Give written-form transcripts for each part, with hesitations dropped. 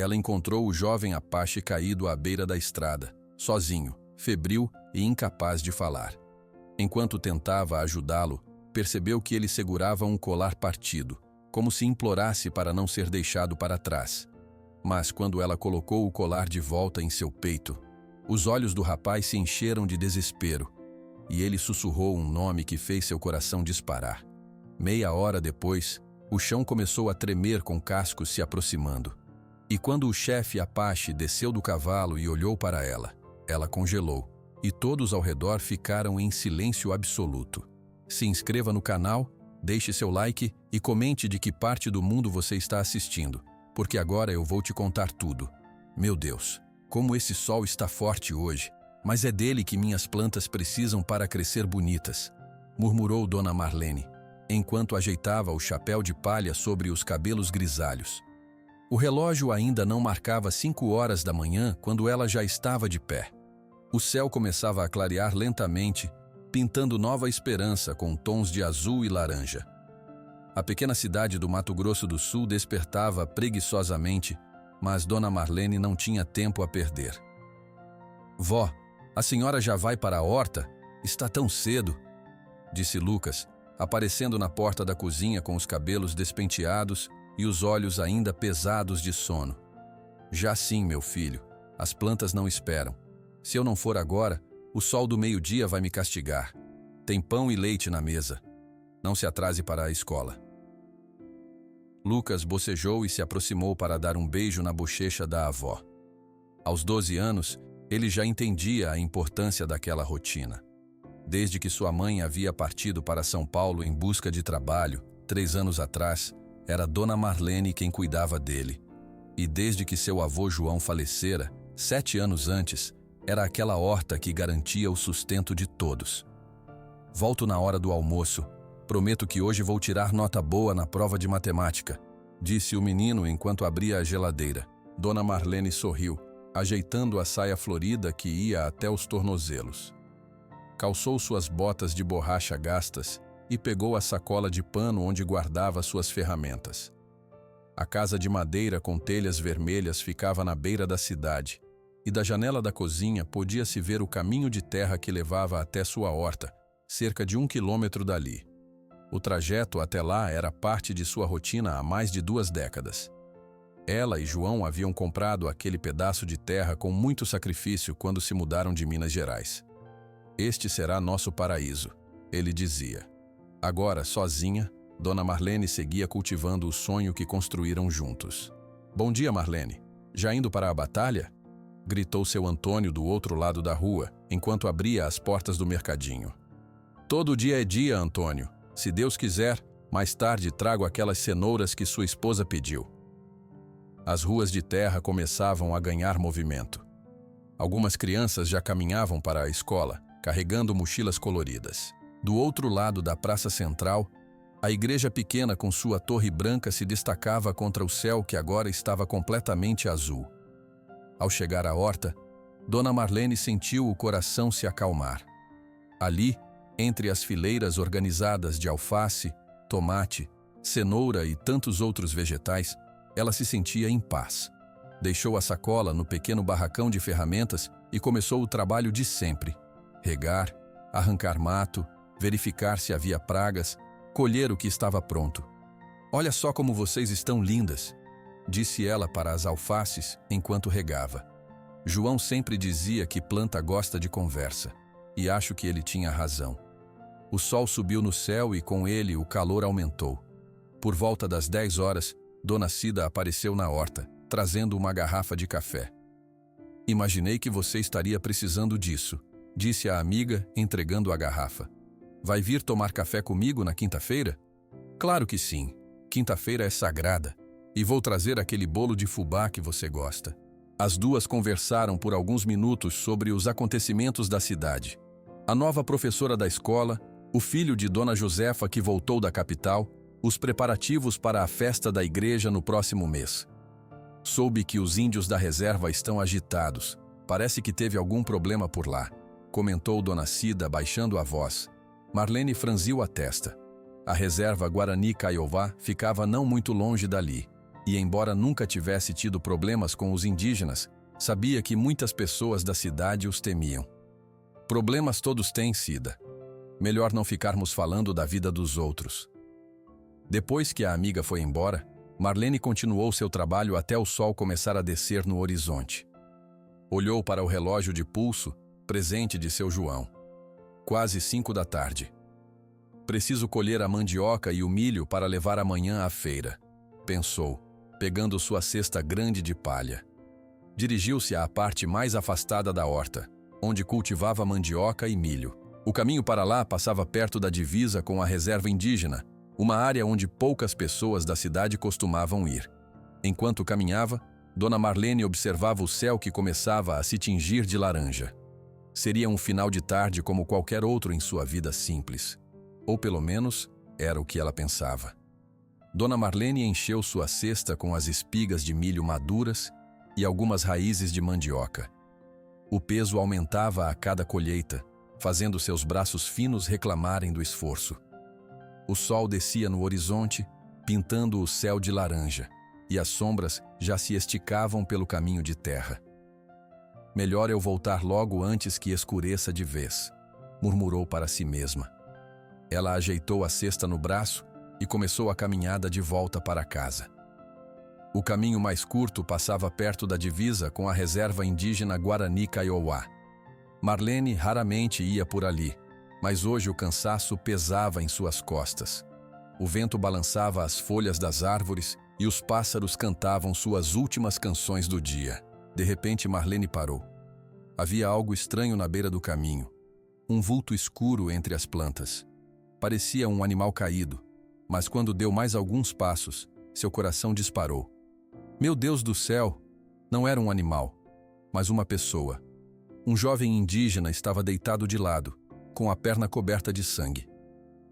ela encontrou o jovem Apache caído à beira da estrada, sozinho, febril e incapaz de falar. Enquanto tentava ajudá-lo, percebeu que ele segurava um colar partido, como se implorasse para não ser deixado para trás. Mas quando ela colocou o colar de volta em seu peito, os olhos do rapaz se encheram de desespero, e ele sussurrou um nome que fez seu coração disparar. Meia hora depois, o chão começou a tremer com cascos se aproximando. E quando o chefe Apache desceu do cavalo e olhou para ela, ela congelou, e todos ao redor ficaram em silêncio absoluto. Se inscreva no canal, deixe seu like e comente de que parte do mundo você está assistindo, porque agora eu vou te contar tudo. Meu Deus, como esse sol está forte hoje, mas é dele que minhas plantas precisam para crescer bonitas, murmurou Dona Marlene, enquanto ajeitava o chapéu de palha sobre os cabelos grisalhos. O relógio ainda não marcava 5 horas da manhã quando ela já estava de pé. O céu começava a clarear lentamente, pintando nova esperança com tons de azul e laranja. A pequena cidade do Mato Grosso do Sul despertava preguiçosamente, mas Dona Marlene não tinha tempo a perder. Vó, a senhora já vai para a horta? Está tão cedo, disse Lucas, aparecendo na porta da cozinha com os cabelos despenteados e os olhos ainda pesados de sono. Já sim, meu filho, as plantas não esperam. Se eu não for agora, o sol do meio-dia vai me castigar. Tem pão e leite na mesa. Não se atrase para a escola. Lucas bocejou e se aproximou para dar um beijo na bochecha da avó. Aos 12 anos, ele já entendia a importância daquela rotina. Desde que sua mãe havia partido para São Paulo em busca de trabalho, 3 anos atrás, era Dona Marlene quem cuidava dele. E desde que seu avô João falecera, 7 anos antes, era aquela horta que garantia o sustento de todos. Volto na hora do almoço. Prometo que hoje vou tirar nota boa na prova de matemática, disse o menino enquanto abria a geladeira. Dona Marlene sorriu, ajeitando a saia florida que ia até os tornozelos. Calçou suas botas de borracha gastas e pegou a sacola de pano onde guardava suas ferramentas. A casa de madeira com telhas vermelhas ficava na beira da cidade, e da janela da cozinha podia-se ver o caminho de terra que levava até sua horta, cerca de 1 quilômetro dali. O trajeto até lá era parte de sua rotina há mais de 2 décadas. Ela e João haviam comprado aquele pedaço de terra com muito sacrifício quando se mudaram de Minas Gerais. Este será nosso paraíso, ele dizia. Agora, sozinha, Dona Marlene seguia cultivando o sonho que construíram juntos. Bom dia, Marlene. Já indo para a batalha? Gritou seu Antônio do outro lado da rua, enquanto abria as portas do mercadinho. Todo dia é dia, Antônio. Se Deus quiser, mais tarde trago aquelas cenouras que sua esposa pediu. As ruas de terra começavam a ganhar movimento. Algumas crianças já caminhavam para a escola, carregando mochilas coloridas. Do outro lado da praça central, a igreja pequena com sua torre branca se destacava contra o céu que agora estava completamente azul. Ao chegar à horta, Dona Marlene sentiu o coração se acalmar. Ali, entre as fileiras organizadas de alface, tomate, cenoura e tantos outros vegetais, ela se sentia em paz. Deixou a sacola no pequeno barracão de ferramentas e começou o trabalho de sempre: regar, arrancar mato, verificar se havia pragas, colher o que estava pronto. Olha só como vocês estão lindas, disse ela para as alfaces enquanto regava. João sempre dizia que planta gosta de conversa, e acho que ele tinha razão. O sol subiu no céu e com ele o calor aumentou. Por volta das 10 horas, Dona Cida apareceu na horta, trazendo uma garrafa de café. Imaginei que você estaria precisando disso, disse a amiga, entregando a garrafa. Vai vir tomar café comigo na quinta-feira? Claro que sim. Quinta-feira é sagrada. E vou trazer aquele bolo de fubá que você gosta. As duas conversaram por alguns minutos sobre os acontecimentos da cidade. A nova professora da escola, o filho de Dona Josefa que voltou da capital, os preparativos para a festa da igreja no próximo mês. Soube que os índios da reserva estão agitados. Parece que teve algum problema por lá, comentou Dona Cida, baixando a voz. Marlene franziu a testa. A reserva Guarani Kaiowá ficava não muito longe dali, E embora nunca tivesse tido problemas com os indígenas, sabia que muitas pessoas da cidade os temiam. Problemas todos têm, Cida. Melhor não ficarmos falando da vida dos outros. Depois que a amiga foi embora, Marlene continuou seu trabalho até o sol começar a descer no horizonte. Olhou para o relógio de pulso, presente de seu João. Quase 5 da tarde. Preciso colher a mandioca e o milho para levar amanhã à feira, pensou, pegando sua cesta grande de palha. Dirigiu-se à parte mais afastada da horta, onde cultivava mandioca e milho. O caminho para lá passava perto da divisa com a reserva indígena, uma área onde poucas pessoas da cidade costumavam ir. Enquanto caminhava, Dona Marlene observava o céu que começava a se tingir de laranja. Seria um final de tarde como qualquer outro em sua vida simples. Ou pelo menos, era o que ela pensava. Dona Marlene encheu sua cesta com as espigas de milho maduras e algumas raízes de mandioca. O peso aumentava a cada colheita, fazendo seus braços finos reclamarem do esforço. O sol descia no horizonte, pintando o céu de laranja, e as sombras já se esticavam pelo caminho de terra. Melhor eu voltar logo antes que escureça de vez, murmurou para si mesma. Ela ajeitou a cesta no braço e começou a caminhada de volta para casa. O caminho mais curto passava perto da divisa com a reserva indígena Guarani Kaiowá. Marlene raramente ia por ali, mas hoje o cansaço pesava em suas costas. O vento balançava as folhas das árvores e os pássaros cantavam suas últimas canções do dia. De repente, Marlene parou. Havia algo estranho na beira do caminho. Um vulto escuro entre as plantas. Parecia um animal caído, mas quando deu mais alguns passos, seu coração disparou. Meu Deus do céu! Não era um animal, mas uma pessoa. Um jovem indígena estava deitado de lado, com a perna coberta de sangue.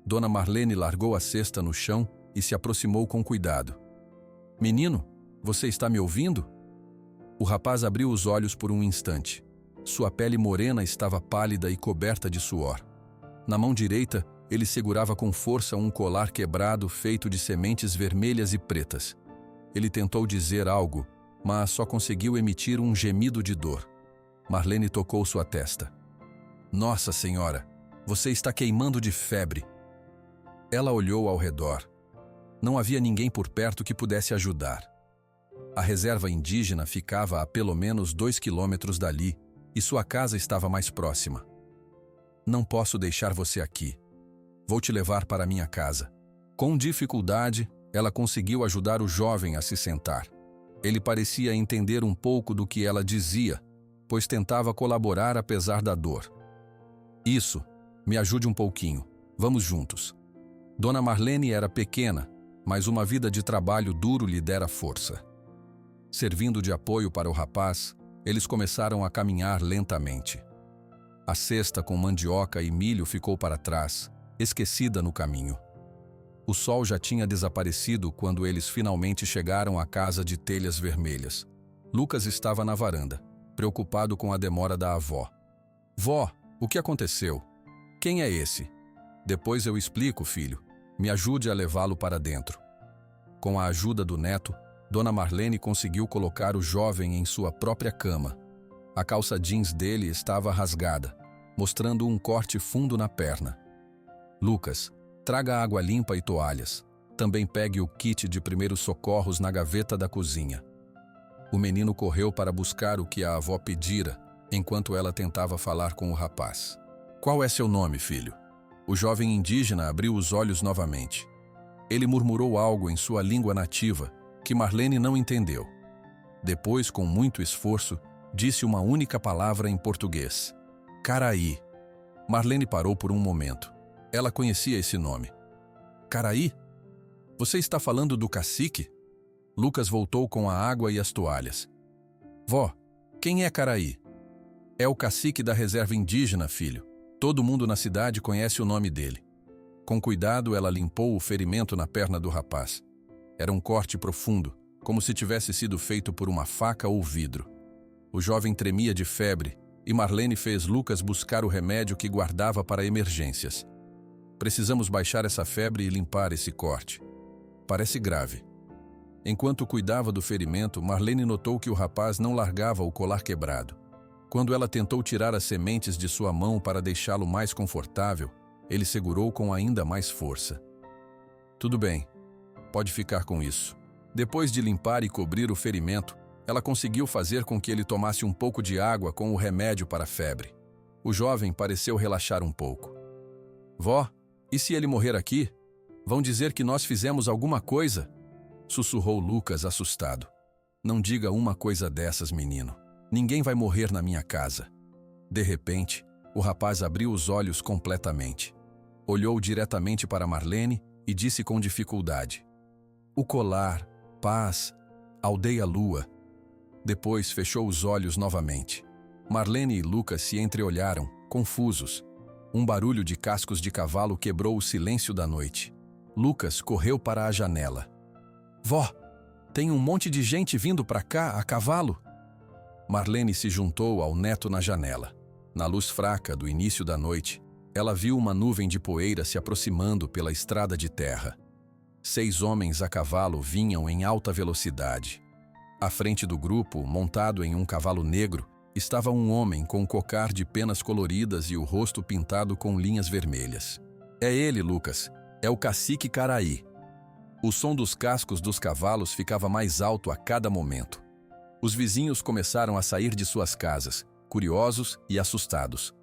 Dona Marlene largou a cesta no chão e se aproximou com cuidado. Menino, você está me ouvindo? O rapaz abriu os olhos por um instante. Sua pele morena estava pálida e coberta de suor. Na mão direita, ele segurava com força um colar quebrado feito de sementes vermelhas e pretas. Ele tentou dizer algo, mas só conseguiu emitir um gemido de dor. Marlene tocou sua testa. Nossa Senhora, você está queimando de febre. Ela olhou ao redor. Não havia ninguém por perto que pudesse ajudar. A reserva indígena ficava a pelo menos 2 quilômetros dali e sua casa estava mais próxima. Não posso deixar você aqui. Vou te levar para minha casa. Com dificuldade, ela conseguiu ajudar o jovem a se sentar. Ele parecia entender um pouco do que ela dizia, pois tentava colaborar apesar da dor. Isso, me ajude um pouquinho. Vamos juntos. Dona Marlene era pequena, mas uma vida de trabalho duro lhe dera força. Servindo de apoio para o rapaz, eles começaram a caminhar lentamente. A cesta com mandioca e milho ficou para trás, esquecida no caminho. O sol já tinha desaparecido quando eles finalmente chegaram à casa de telhas vermelhas. Lucas estava na varanda, preocupado com a demora da avó. Vó, o que aconteceu? Quem é esse? Depois eu explico, filho. Me ajude a levá-lo para dentro. Com a ajuda do neto, Dona Marlene conseguiu colocar o jovem em sua própria cama. A calça jeans dele estava rasgada, mostrando um corte fundo na perna. Lucas, traga água limpa e toalhas. Também pegue o kit de primeiros socorros na gaveta da cozinha. O menino correu para buscar o que a avó pedira, enquanto ela tentava falar com o rapaz. Qual é seu nome, filho? O jovem indígena abriu os olhos novamente. Ele murmurou algo em sua língua nativa, que Marlene não entendeu. Depois, com muito esforço, disse uma única palavra em português. Caraí. Marlene parou por um momento. Ela conhecia esse nome. Caraí? Você está falando do cacique? Lucas voltou com a água e as toalhas. Vó, quem é Caraí? É o cacique da reserva indígena, filho. Todo mundo na cidade conhece o nome dele. Com cuidado, ela limpou o ferimento na perna do rapaz. Era um corte profundo, como se tivesse sido feito por uma faca ou vidro. O jovem tremia de febre e Marlene fez Lucas buscar o remédio que guardava para emergências. Precisamos baixar essa febre e limpar esse corte. Parece grave. Enquanto cuidava do ferimento, Marlene notou que o rapaz não largava o colar quebrado. Quando ela tentou tirar as sementes de sua mão para deixá-lo mais confortável, ele segurou com ainda mais força. Tudo bem, pode ficar com isso. Depois de limpar e cobrir o ferimento, ela conseguiu fazer com que ele tomasse um pouco de água com o remédio para a febre. O jovem pareceu relaxar um pouco. Vó, e se ele morrer aqui? Vão dizer que nós fizemos alguma coisa? Sussurrou Lucas, assustado. Não diga uma coisa dessas, menino. Ninguém vai morrer na minha casa. De repente, o rapaz abriu os olhos completamente. Olhou diretamente para Marlene e disse com dificuldade: o colar, paz, aldeia lua. Depois fechou os olhos novamente. Marlene e Lucas se entreolharam, confusos. Um barulho de cascos de cavalo quebrou o silêncio da noite. Lucas correu para a janela. Vó, tem um monte de gente vindo para cá a cavalo. Marlene se juntou ao neto na janela. Na luz fraca do início da noite, ela viu uma nuvem de poeira se aproximando pela estrada de terra. 6 homens a cavalo vinham em alta velocidade. À frente do grupo, montado em um cavalo negro, estava um homem com um cocar de penas coloridas e o rosto pintado com linhas vermelhas. É ele, Lucas. É o cacique Caraí. O som dos cascos dos cavalos ficava mais alto a cada momento. Os vizinhos começaram a sair de suas casas, curiosos e assustados.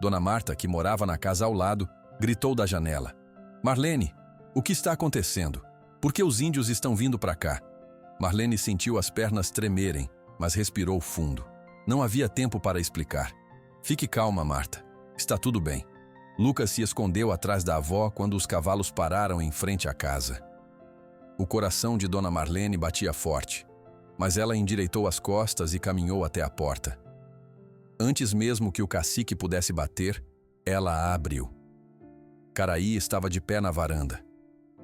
Dona Marta, que morava na casa ao lado, gritou da janela: Marlene, o que está acontecendo? Por que os índios estão vindo para cá? Marlene sentiu as pernas tremerem, mas respirou fundo. Não havia tempo para explicar. Fique calma, Marta. Está tudo bem. Lucas se escondeu atrás da avó quando os cavalos pararam em frente à casa. O coração de Dona Marlene batia forte, mas ela endireitou as costas e caminhou até a porta. Antes mesmo que o cacique pudesse bater, ela a abriu. Caraí estava de pé na varanda.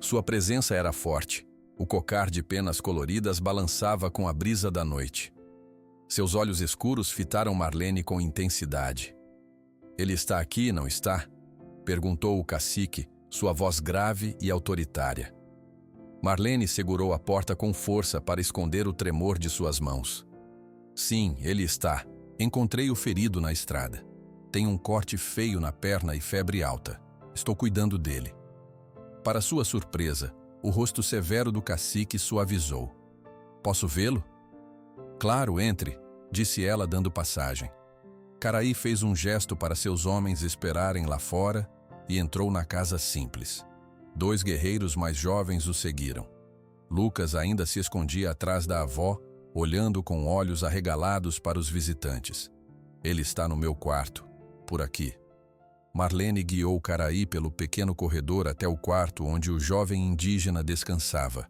Sua presença era forte. O cocar de penas coloridas balançava com a brisa da noite. Seus olhos escuros fitaram Marlene com intensidade. Ele está aqui, não está? Perguntou o cacique, sua voz grave e autoritária. Marlene segurou a porta com força para esconder o tremor de suas mãos. Sim, ele está. Encontrei o ferido na estrada. Tem um corte feio na perna e febre alta. Estou cuidando dele. Para sua surpresa, o rosto severo do cacique suavizou. Posso vê-lo? Claro, entre, disse ela dando passagem. Caraí fez um gesto para seus homens esperarem lá fora e entrou na casa simples. 2 guerreiros mais jovens o seguiram. Lucas ainda se escondia atrás da avó, olhando com olhos arregalados para os visitantes. Ele está no meu quarto, por aqui. Marlene guiou Caraí pelo pequeno corredor até o quarto onde o jovem indígena descansava.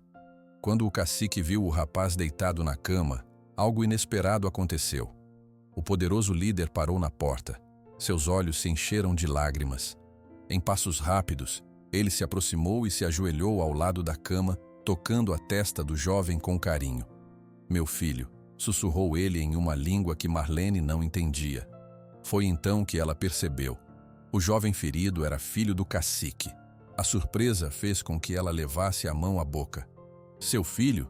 Quando o cacique viu o rapaz deitado na cama, algo inesperado aconteceu. O poderoso líder parou na porta. Seus olhos se encheram de lágrimas. Em passos rápidos, ele se aproximou e se ajoelhou ao lado da cama, tocando a testa do jovem com carinho. Meu filho, sussurrou ele em uma língua que Marlene não entendia. Foi então que ela percebeu. O jovem ferido era filho do cacique. A surpresa fez com que ela levasse a mão à boca. Seu filho?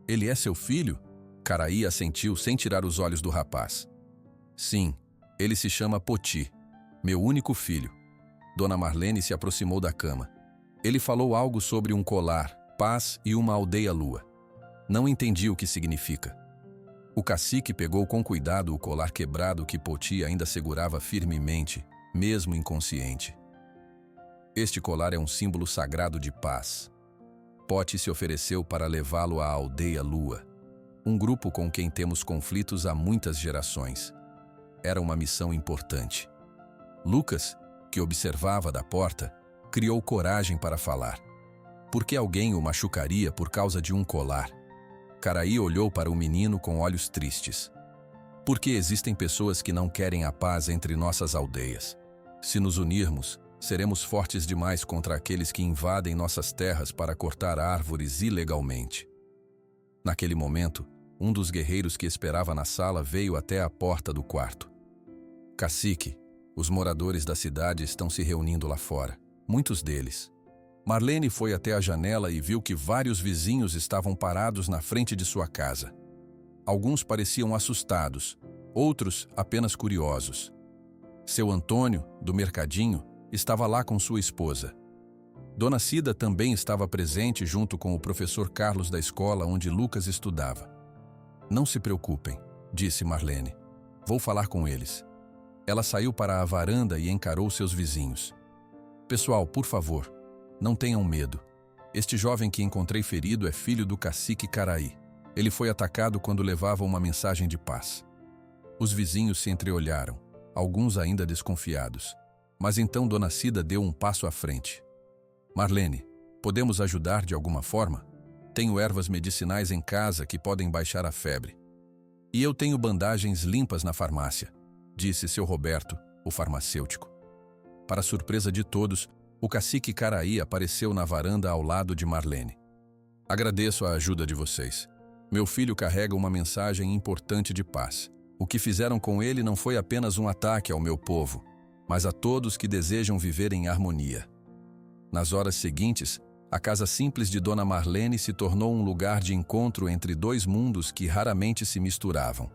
Ele é seu filho? Caraí assentiu sem tirar os olhos do rapaz. Sim, ele se chama Poti, meu único filho. Dona Marlene se aproximou da cama. Ele falou algo sobre um colar, paz e uma aldeia lua. Não entendi o que significa. O cacique pegou com cuidado o colar quebrado que Poti ainda segurava firmemente, mesmo inconsciente. Este colar é um símbolo sagrado de paz. Poti se ofereceu para levá-lo à aldeia lua, um grupo com quem temos conflitos há muitas gerações. Era uma missão importante. Lucas, que observava da porta, criou coragem para falar. Por que alguém o machucaria por causa de um colar? Caraí olhou para o menino com olhos tristes. Porque existem pessoas que não querem a paz entre nossas aldeias. Se nos unirmos, seremos fortes demais contra aqueles que invadem nossas terras para cortar árvores ilegalmente. Naquele momento, um dos guerreiros que esperava na sala veio até a porta do quarto. Cacique, os moradores da cidade estão se reunindo lá fora. Muitos deles. Marlene foi até a janela e viu que vários vizinhos estavam parados na frente de sua casa. Alguns pareciam assustados, outros apenas curiosos. Seu Antônio, do mercadinho, estava lá com sua esposa. Dona Cida também estava presente junto com o professor Carlos da escola onde Lucas estudava. "Não se preocupem", disse Marlene. "Vou falar com eles." Ela saiu para a varanda e encarou seus vizinhos. "Pessoal, por favor, não tenham medo. Este jovem que encontrei ferido é filho do cacique Caraí. Ele foi atacado quando levava uma mensagem de paz." Os vizinhos se entreolharam, alguns ainda desconfiados. Mas então Dona Cida deu um passo à frente. "Marlene, podemos ajudar de alguma forma? Tenho ervas medicinais em casa que podem baixar a febre. E eu tenho bandagens limpas na farmácia", disse seu Roberto, o farmacêutico. Para surpresa de todos, o cacique Caraí apareceu na varanda ao lado de Marlene. "Agradeço a ajuda de vocês. Meu filho carrega uma mensagem importante de paz. O que fizeram com ele não foi apenas um ataque ao meu povo, mas a todos que desejam viver em harmonia." Nas horas seguintes, a casa simples de Dona Marlene se tornou um lugar de encontro entre dois mundos que raramente se misturavam.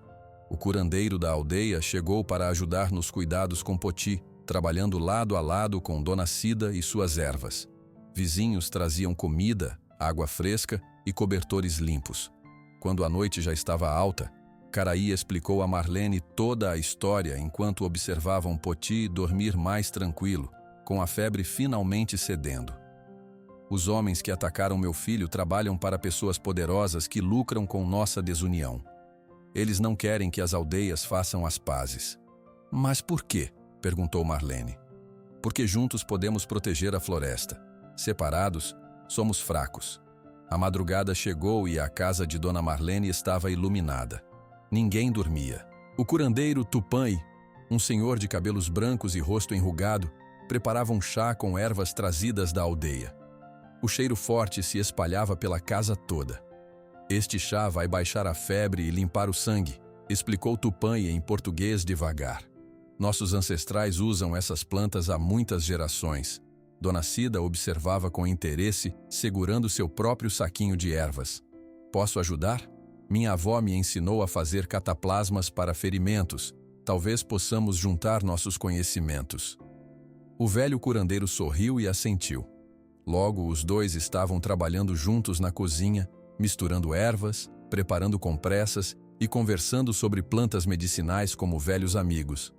O curandeiro da aldeia chegou para ajudar nos cuidados com Poti, trabalhando lado a lado com Dona Cida e suas ervas. Vizinhos traziam comida, água fresca e cobertores limpos. Quando a noite já estava alta, Caraí explicou a Marlene toda a história enquanto observavam Poti dormir mais tranquilo, com a febre finalmente cedendo. "Os homens que atacaram meu filho trabalham para pessoas poderosas que lucram com nossa desunião. Eles não querem que as aldeias façam as pazes." "Mas por quê?" perguntou Marlene. "Porque juntos podemos proteger a floresta. Separados, somos fracos." A madrugada chegou e a casa de Dona Marlene estava iluminada. Ninguém dormia. O curandeiro Tupã, um senhor de cabelos brancos e rosto enrugado, preparava um chá com ervas trazidas da aldeia. O cheiro forte se espalhava pela casa toda. "Este chá vai baixar a febre e limpar o sangue", explicou Tupã em português devagar. "Nossos ancestrais usam essas plantas há muitas gerações." Dona Cida observava com interesse, segurando seu próprio saquinho de ervas. "Posso ajudar? Minha avó me ensinou a fazer cataplasmas para ferimentos. Talvez possamos juntar nossos conhecimentos." O velho curandeiro sorriu e assentiu. Logo, os dois estavam trabalhando juntos na cozinha, misturando ervas, preparando compressas e conversando sobre plantas medicinais como velhos amigos.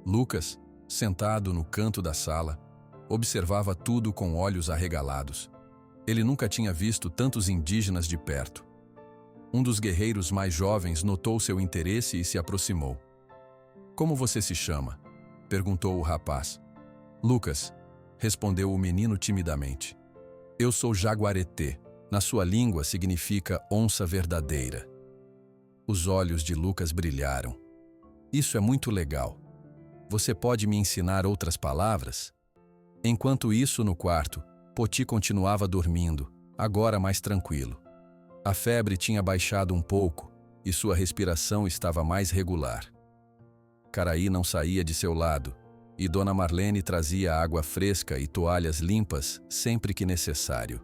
Lucas, sentado no canto da sala, observava tudo com olhos arregalados. Ele nunca tinha visto tantos indígenas de perto. Um dos guerreiros mais jovens notou seu interesse e se aproximou. "Como você se chama?" perguntou o rapaz. "Lucas", respondeu o menino timidamente. "Eu sou Jaguareté. Na sua língua significa onça verdadeira." Os olhos de Lucas brilharam. "Isso é muito legal. Você pode me ensinar outras palavras?" Enquanto isso, no quarto, Poti continuava dormindo, agora mais tranquilo. A febre tinha baixado um pouco e sua respiração estava mais regular. Caraí não saía de seu lado, e Dona Marlene trazia água fresca e toalhas limpas sempre que necessário.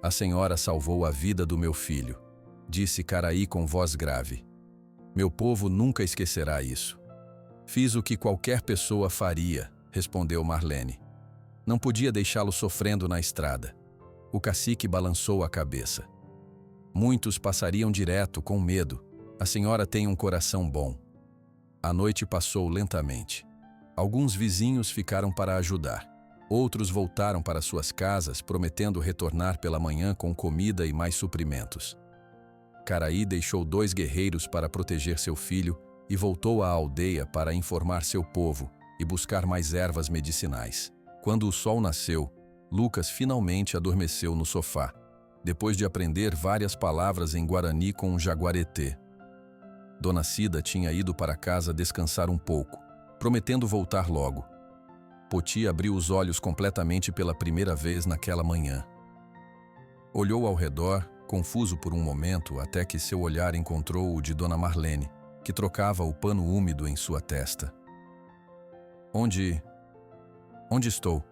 "A senhora salvou a vida do meu filho", disse Caraí com voz grave. "Meu povo nunca esquecerá isso." "Fiz o que qualquer pessoa faria", respondeu Marlene. "Não podia deixá-lo sofrendo na estrada." O cacique balançou a cabeça. "Muitos passariam direto, com medo. A senhora tem um coração bom." A noite passou lentamente. Alguns vizinhos ficaram para ajudar. Outros voltaram para suas casas, prometendo retornar pela manhã com comida e mais suprimentos. Caraí deixou 2 guerreiros para proteger seu filho e voltou à aldeia para informar seu povo e buscar mais ervas medicinais. Quando o sol nasceu, Lucas finalmente adormeceu no sofá, depois de aprender várias palavras em Guarani com um jaguareté. Dona Cida tinha ido para casa descansar um pouco, prometendo voltar logo. Poti abriu os olhos completamente pela primeira vez naquela manhã. Olhou ao redor, confuso por um momento, até que seu olhar encontrou o de Dona Marlene, que trocava o pano úmido em sua testa. Onde estou?"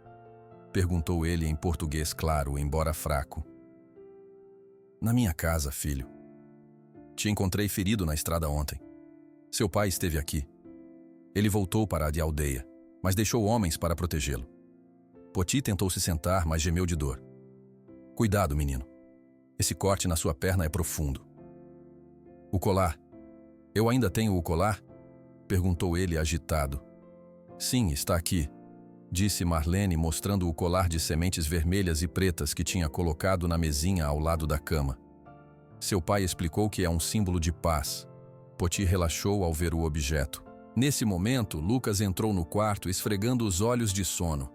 Perguntou ele em português claro, embora fraco. Na minha casa, filho. Te encontrei ferido na estrada ontem. Seu pai esteve aqui. Ele voltou para a aldeia, mas deixou homens para protegê-lo. Poti tentou se sentar, mas gemeu de dor. Cuidado, menino. Esse corte na sua perna é profundo. O colar. Eu ainda tenho o colar? Perguntou ele agitado. Sim, está aqui, disse Marlene, mostrando o colar de sementes vermelhas e pretas que tinha colocado na mesinha ao lado da cama. Seu pai explicou que é um símbolo de paz. Poti relaxou ao ver o objeto. Nesse momento, Lucas entrou no quarto esfregando os olhos de sono.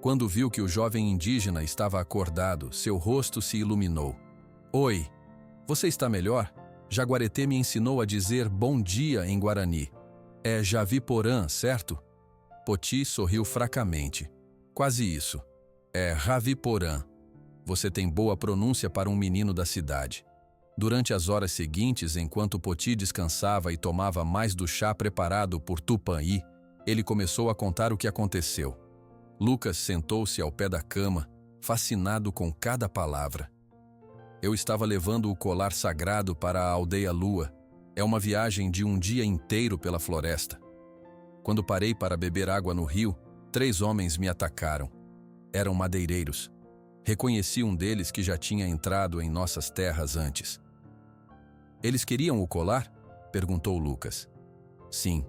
Quando viu que o jovem indígena estava acordado, seu rosto se iluminou. Oi, você está melhor? Jaguareté me ensinou a dizer bom dia em Guarani. É Javiporã, certo? Poti sorriu fracamente. Quase isso. É Raviporã. Você tem boa pronúncia para um menino da cidade. Durante as horas seguintes, enquanto Poti descansava e tomava mais do chá preparado por Tupã-i, ele começou a contar o que aconteceu. Lucas sentou-se ao pé da cama, fascinado com cada palavra. Eu estava levando o colar sagrado para a aldeia Lua. É uma viagem de um dia inteiro pela floresta. Quando parei para beber água no rio, 3 homens me atacaram. Eram madeireiros. Reconheci um deles que já tinha entrado em nossas terras antes. Eles queriam o colar? Perguntou Lucas. Sim,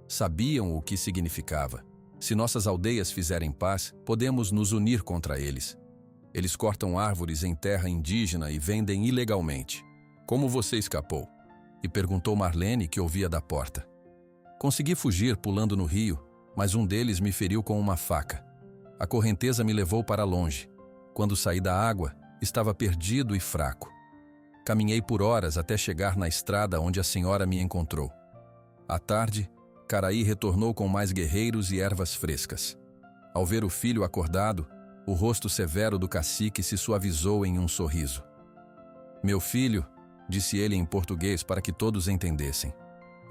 sabiam o que significava. Se nossas aldeias fizerem paz, podemos nos unir contra eles. Eles cortam árvores em terra indígena e vendem ilegalmente. Como você escapou? E perguntou Marlene, que ouvia da porta. Consegui fugir pulando no rio, mas um deles me feriu com uma faca. A correnteza me levou para longe. Quando saí da água, estava perdido e fraco. Caminhei por horas até chegar na estrada onde a senhora me encontrou. À tarde, Caraí retornou com mais guerreiros e ervas frescas. Ao ver o filho acordado, o rosto severo do cacique se suavizou em um sorriso. Meu filho, disse ele em português para que todos entendessem.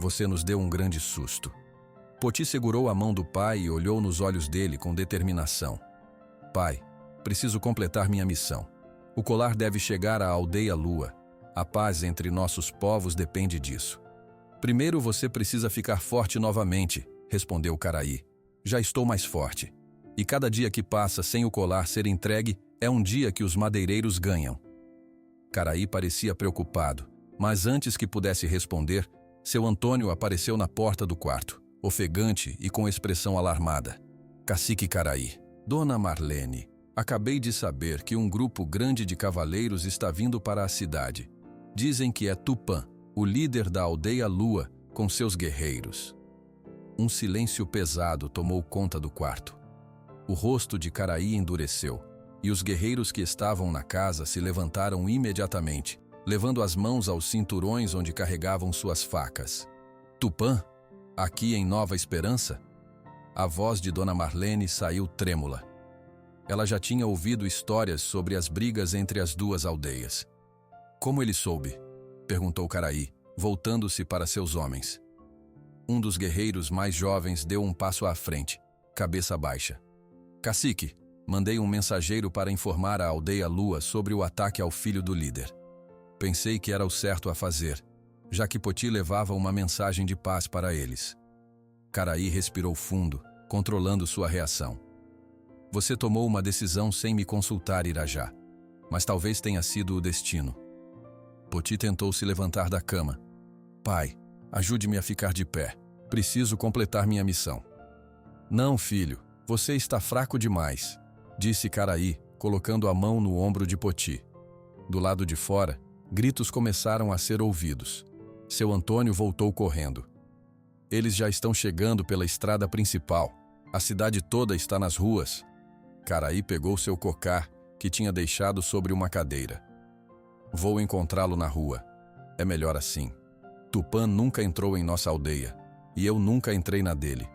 Você nos deu um grande susto. Poti segurou a mão do pai e olhou nos olhos dele com determinação. Pai, preciso completar minha missão. O colar deve chegar à aldeia Lua. A paz entre nossos povos depende disso. Primeiro você precisa ficar forte novamente, respondeu Caraí. Já estou mais forte. E cada dia que passa sem o colar ser entregue é um dia que os madeireiros ganham. Caraí parecia preocupado, mas antes que pudesse responder, seu Antônio apareceu na porta do quarto, ofegante e com expressão alarmada. Cacique Caraí, Dona Marlene, acabei de saber que um grupo grande de cavaleiros está vindo para a cidade. Dizem que é Tupã, o líder da aldeia Lua, com seus guerreiros. Um silêncio pesado tomou conta do quarto. O rosto de Caraí endureceu, e os guerreiros que estavam na casa se levantaram imediatamente, levando as mãos aos cinturões onde carregavam suas facas. Tupã? Aqui em Nova Esperança? A voz de Dona Marlene saiu trêmula. Ela já tinha ouvido histórias sobre as brigas entre as duas aldeias. Como ele soube? Perguntou Caraí, voltando-se para seus homens. Um dos guerreiros mais jovens deu um passo à frente, cabeça baixa. Cacique, mandei um mensageiro para informar a aldeia Lua sobre o ataque ao filho do líder. Pensei que era o certo a fazer, já que Poti levava uma mensagem de paz para eles. Caraí respirou fundo, controlando sua reação. Você tomou uma decisão sem me consultar, Irajá, mas talvez tenha sido o destino. Poti tentou se levantar da cama. Pai, ajude-me a ficar de pé. Preciso completar minha missão. Não, filho, você está fraco demais, disse Caraí, colocando a mão no ombro de Poti. Do lado de fora, gritos começaram a ser ouvidos. Seu Antônio voltou correndo. Eles já estão chegando pela estrada principal. A cidade toda está nas ruas. Caraí pegou seu cocar, que tinha deixado sobre uma cadeira. Vou encontrá-lo na rua. É melhor assim. Tupã nunca entrou em nossa aldeia, e eu nunca entrei na dele.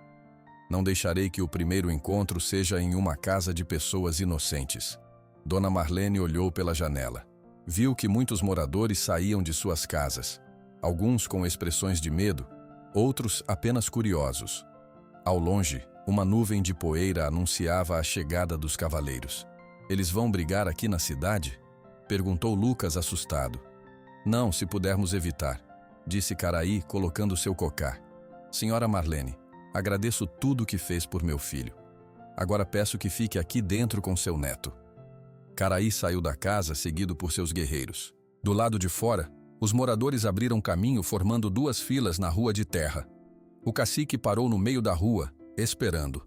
Não deixarei que o primeiro encontro seja em uma casa de pessoas inocentes. Dona Marlene olhou pela janela. Viu que muitos moradores saíam de suas casas. Alguns com expressões de medo, outros apenas curiosos. Ao longe, uma nuvem de poeira anunciava a chegada dos cavaleiros. Eles vão brigar aqui na cidade? Perguntou Lucas assustado. Não, se pudermos evitar, disse Caraí, colocando seu cocá. Senhora Marlene, agradeço tudo o que fez por meu filho. Agora peço que fique aqui dentro com seu neto. Caraí saiu da casa seguido por seus guerreiros. Do lado de fora, os moradores abriram caminho formando duas filas na rua de terra. O cacique parou no meio da rua, esperando.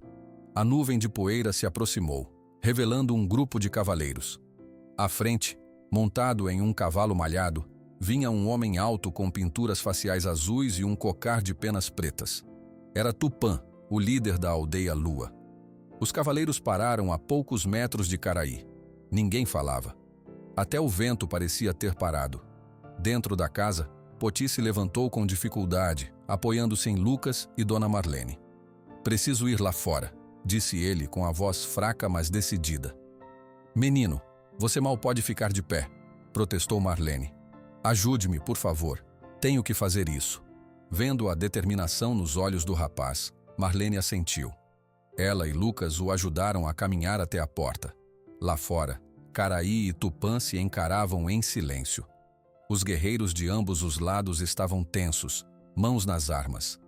A nuvem de poeira se aproximou, revelando um grupo de cavaleiros. À frente, montado em um cavalo malhado, vinha um homem alto com pinturas faciais azuis e um cocar de penas pretas. Era Tupã, o líder da aldeia Lua. Os cavaleiros pararam a poucos metros de Caraí. Ninguém falava. Até o vento parecia ter parado. Dentro da casa, Poti se levantou com dificuldade, apoiando-se em Lucas e Dona Marlene. Preciso ir lá fora, disse ele com a voz fraca mas decidida. Menino, você mal pode ficar de pé, protestou Marlene. Ajude-me, por favor. Tenho que fazer isso. Vendo a determinação nos olhos do rapaz, Marlene assentiu. Ela e Lucas o ajudaram a caminhar até a porta. Lá fora, Caraí e Tupã se encaravam em silêncio. Os guerreiros de ambos os lados estavam tensos, mãos nas armas.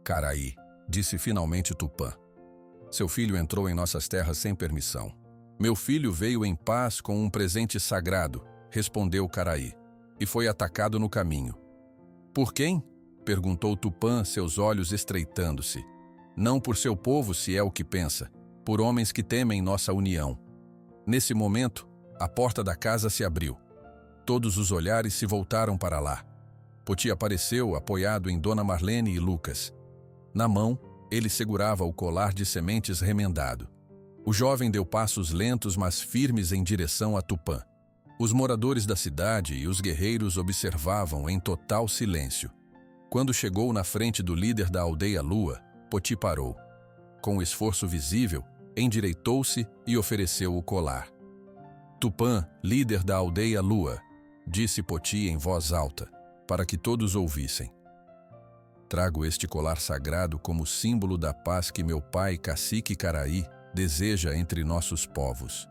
Caraí, disse finalmente Tupã. Seu filho entrou em nossas terras sem permissão. Meu filho veio em paz com um presente sagrado, respondeu Caraí, e foi atacado no caminho. Por quem? Perguntou Tupã, seus olhos estreitando-se. Não por seu povo, se é o que pensa, por homens que temem nossa união. Nesse momento, a porta da casa se abriu. Todos os olhares se voltaram para lá. Poti apareceu, apoiado em Dona Marlene e Lucas. Na mão, ele segurava o colar de sementes remendado. O jovem deu passos lentos, mas firmes em direção a Tupã. Os moradores da cidade e os guerreiros observavam em total silêncio. Quando chegou na frente do líder da aldeia Lua, Poti parou. Com esforço visível, endireitou-se e ofereceu o colar. Tupã, líder da aldeia Lua, disse Poti em voz alta, para que todos ouvissem. Trago este colar sagrado como símbolo da paz que meu pai, cacique Caraí, deseja entre nossos povos.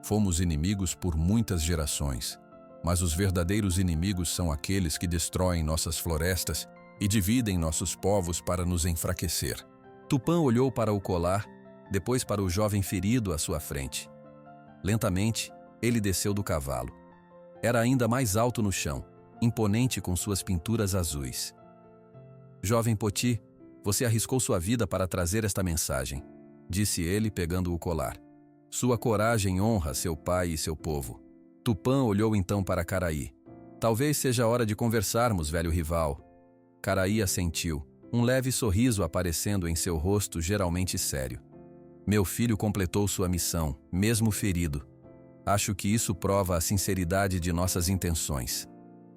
Fomos inimigos por muitas gerações, mas os verdadeiros inimigos são aqueles que destroem nossas florestas e dividem nossos povos para nos enfraquecer. Tupã olhou para o colar, depois para o jovem ferido à sua frente. Lentamente, ele desceu do cavalo. Era ainda mais alto no chão, imponente com suas pinturas azuis. Jovem Poti, você arriscou sua vida para trazer esta mensagem, disse ele pegando o colar. Sua coragem honra seu pai e seu povo. Tupã olhou então para Caraí. Talvez seja a hora de conversarmos, velho rival. Caraí assentiu, um leve sorriso aparecendo em seu rosto geralmente sério. Meu filho completou sua missão, mesmo ferido. Acho que isso prova a sinceridade de nossas intenções.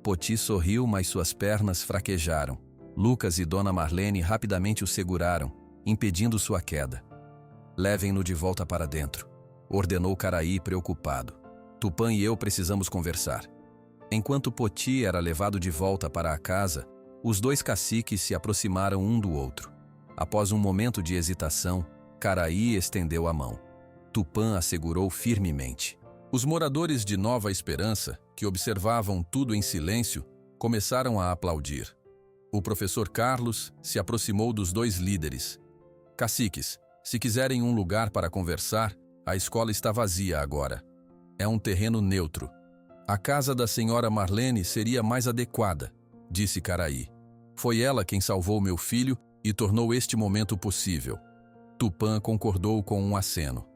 Poti sorriu, mas suas pernas fraquejaram. Lucas e Dona Marlene rapidamente o seguraram, impedindo sua queda. Levem-no de volta para dentro, ordenou Caraí preocupado. Tupã e eu precisamos conversar. Enquanto Poti era levado de volta para a casa, os dois caciques se aproximaram um do outro. Após um momento de hesitação, Caraí estendeu a mão. Tupã a segurou firmemente. Os moradores de Nova Esperança, que observavam tudo em silêncio, começaram a aplaudir. O professor Carlos se aproximou dos dois líderes. Caciques, se quiserem um lugar para conversar, a escola está vazia agora. É um terreno neutro. A casa da senhora Marlene seria mais adequada, disse Caraí. Foi ela quem salvou meu filho e tornou este momento possível. Tupã concordou com um aceno.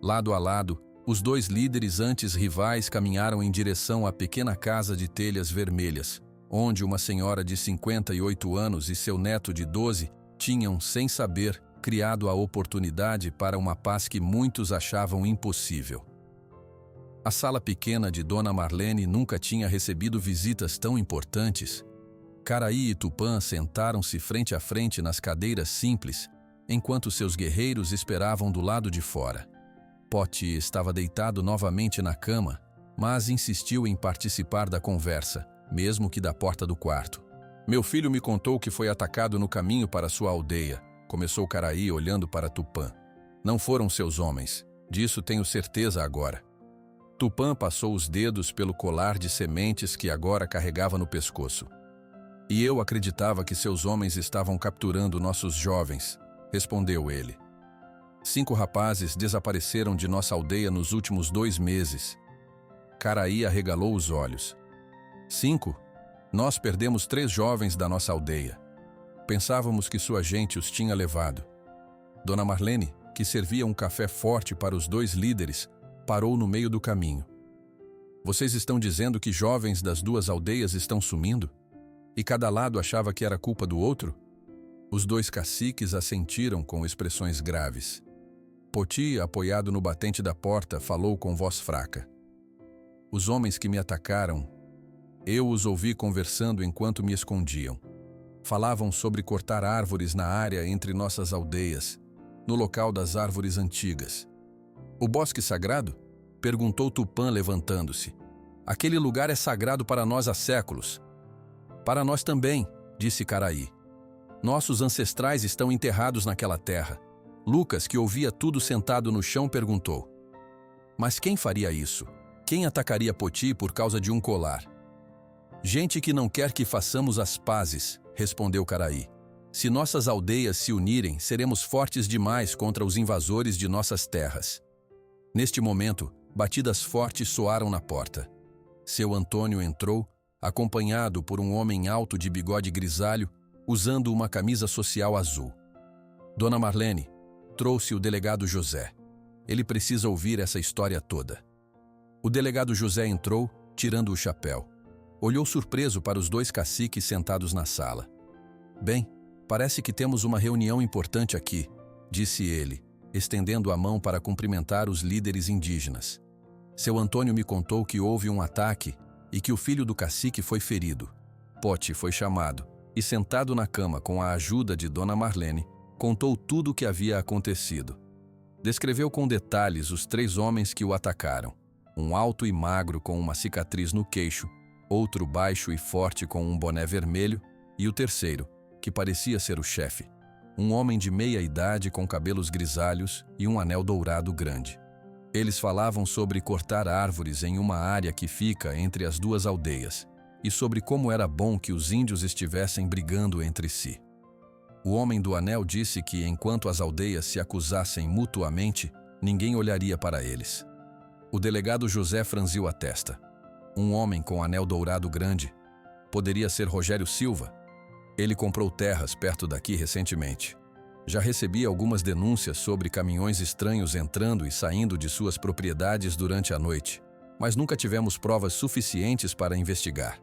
Lado a lado, os dois líderes antes rivais caminharam em direção à pequena casa de telhas vermelhas, onde uma senhora de 58 anos e seu neto de 12 tinham, sem saber, criado a oportunidade para uma paz que muitos achavam impossível. A sala pequena de Dona Marlene nunca tinha recebido visitas tão importantes. Caraí e Tupã sentaram-se frente a frente nas cadeiras simples, enquanto seus guerreiros esperavam do lado de fora. Poti estava deitado novamente na cama, mas insistiu em participar da conversa, mesmo que da porta do quarto. Meu filho me contou que foi atacado no caminho para sua aldeia, começou Caraí olhando para Tupã. Não foram seus homens, disso tenho certeza agora. Tupã passou os dedos pelo colar de sementes que agora carregava no pescoço. E eu acreditava que seus homens estavam capturando nossos jovens, respondeu ele. 5 rapazes desapareceram de nossa aldeia nos últimos 2 meses. Caraí arregalou os olhos. 5? Nós perdemos 3 jovens da nossa aldeia. Pensávamos que sua gente os tinha levado. Dona Marlene, que servia um café forte para os 2 líderes, parou no meio do caminho. Vocês estão dizendo que jovens das 2 aldeias estão sumindo? E cada lado achava que era culpa do outro? Os 2 caciques assentiram com expressões graves. Poti, apoiado no batente da porta, falou com voz fraca. Os homens que me atacaram, eu os ouvi conversando enquanto me escondiam. Falavam sobre cortar árvores na área entre nossas aldeias, no local das árvores antigas. O bosque sagrado? Perguntou Tupã levantando-se. Aquele lugar é sagrado para nós há séculos. Para nós também, disse Caraí. Nossos ancestrais estão enterrados naquela terra. Lucas, que ouvia tudo sentado no chão, perguntou. Mas quem faria isso? Quem atacaria Poti por causa de um colar? Gente que não quer que façamos as pazes, respondeu Caraí. Se nossas aldeias se unirem, seremos fortes demais contra os invasores de nossas terras. Neste momento, batidas fortes soaram na porta. Seu Antônio entrou, acompanhado por um homem alto de bigode grisalho, usando uma camisa social azul. Dona Marlene, trouxe o delegado José. Ele precisa ouvir essa história toda. O delegado José entrou, tirando o chapéu. Olhou surpreso para os 2 caciques sentados na sala. Bem, parece que temos uma reunião importante aqui, disse ele, estendendo a mão para cumprimentar os líderes indígenas. Seu Antônio me contou que houve um ataque e que o filho do cacique foi ferido. Poti foi chamado e, sentado na cama com a ajuda de Dona Marlene, contou tudo o que havia acontecido. Descreveu com detalhes os 3 homens que o atacaram. Um alto e magro com uma cicatriz no queixo, outro baixo e forte com um boné vermelho e o terceiro, que parecia ser o chefe, um homem de meia idade com cabelos grisalhos e um anel dourado grande. Eles falavam sobre cortar árvores em uma área que fica entre as 2 aldeias e sobre como era bom que os índios estivessem brigando entre si. O homem do anel disse que enquanto as aldeias se acusassem mutuamente, ninguém olharia para eles. O delegado José franziu a testa. Um homem com anel dourado grande. Poderia ser Rogério Silva. Ele comprou terras perto daqui recentemente. Já recebi algumas denúncias sobre caminhões estranhos entrando e saindo de suas propriedades durante a noite, mas nunca tivemos provas suficientes para investigar.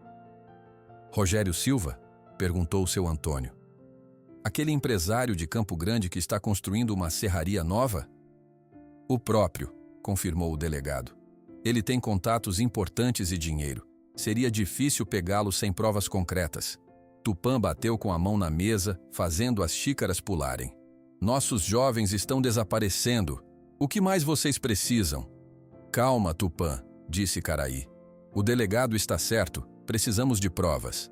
Rogério Silva? Perguntou seu Antônio. Aquele empresário de Campo Grande que está construindo uma serraria nova? O próprio, confirmou o delegado. Ele tem contatos importantes e dinheiro. Seria difícil pegá-lo sem provas concretas. Tupã bateu com a mão na mesa, fazendo as xícaras pularem. Nossos jovens estão desaparecendo. O que mais vocês precisam? Calma, Tupã, disse Caraí. O delegado está certo, precisamos de provas.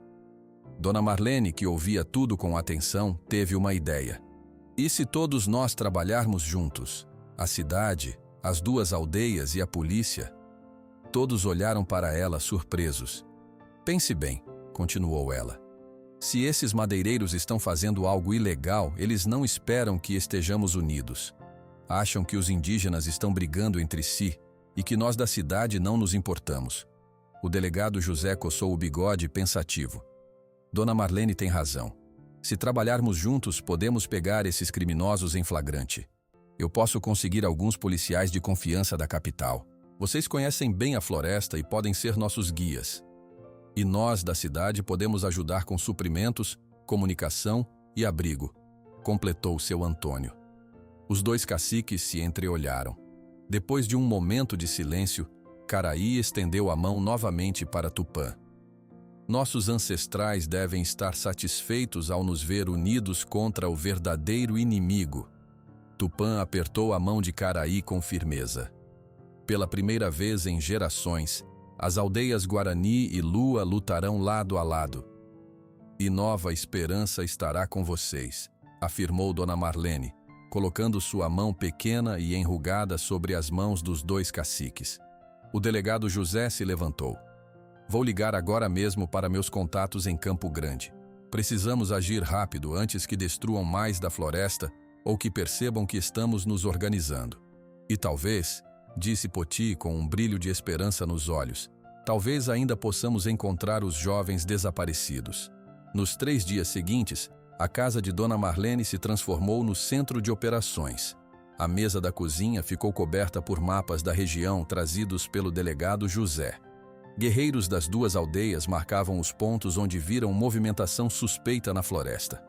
Dona Marlene, que ouvia tudo com atenção, teve uma ideia. E se todos nós trabalharmos juntos? A cidade, as 2 aldeias e a polícia? Todos olharam para ela surpresos. Pense bem, continuou ela. Se esses madeireiros estão fazendo algo ilegal, eles não esperam que estejamos unidos. Acham que os indígenas estão brigando entre si e que nós da cidade não nos importamos. O delegado José coçou o bigode pensativo. Dona Marlene tem razão. Se trabalharmos juntos, podemos pegar esses criminosos em flagrante. Eu posso conseguir alguns policiais de confiança da capital. Vocês conhecem bem a floresta e podem ser nossos guias. E nós, da cidade, podemos ajudar com suprimentos, comunicação e abrigo, completou seu Antônio. Os 2 caciques se entreolharam. Depois de um momento de silêncio, Caraí estendeu a mão novamente para Tupã. Nossos ancestrais devem estar satisfeitos ao nos ver unidos contra o verdadeiro inimigo. Tupã apertou a mão de Caraí com firmeza. Pela primeira vez em gerações, as aldeias Guarani e Lua lutarão lado a lado. E nova esperança estará com vocês. afirmou Dona Marlene, colocando sua mão pequena e enrugada sobre as mãos dos dois caciques. O delegado José se levantou. Vou ligar agora mesmo para meus contatos em Campo Grande. Precisamos agir rápido antes que destruam mais da floresta ou que percebam que estamos nos organizando. E talvez, disse Poti com um brilho de esperança nos olhos, talvez ainda possamos encontrar os jovens desaparecidos. Nos 3 dias seguintes, a casa de Dona Marlene se transformou no centro de operações. A mesa da cozinha ficou coberta por mapas da região trazidos pelo delegado José. Guerreiros das 2 aldeias marcavam os pontos onde viram movimentação suspeita na floresta.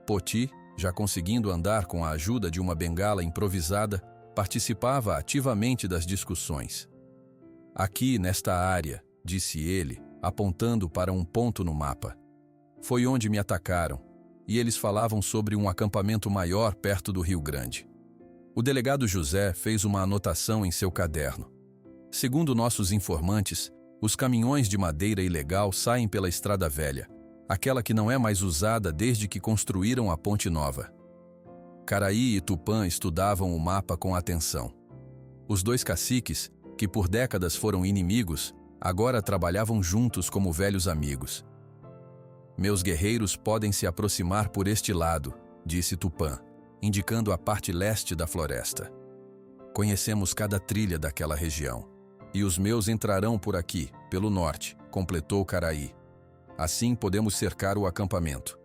Poti, já conseguindo andar com a ajuda de uma bengala improvisada, participava ativamente das discussões. Aqui, nesta área, disse ele, apontando para um ponto no mapa. Foi onde me atacaram, e eles falavam sobre um acampamento maior perto do Rio Grande. O delegado José fez uma anotação em seu caderno. Segundo nossos informantes, os caminhões de madeira ilegal saem pela Estrada Velha, aquela que não é mais usada desde que construíram a Ponte Nova. Caraí e Tupã estudavam o mapa com atenção. Os 2 caciques, que por décadas foram inimigos, agora trabalhavam juntos como velhos amigos. Meus guerreiros podem se aproximar por este lado, disse Tupã, indicando a parte leste da floresta. Conhecemos cada trilha daquela região. E os meus entrarão por aqui, pelo norte, completou Caraí. Assim podemos cercar o acampamento.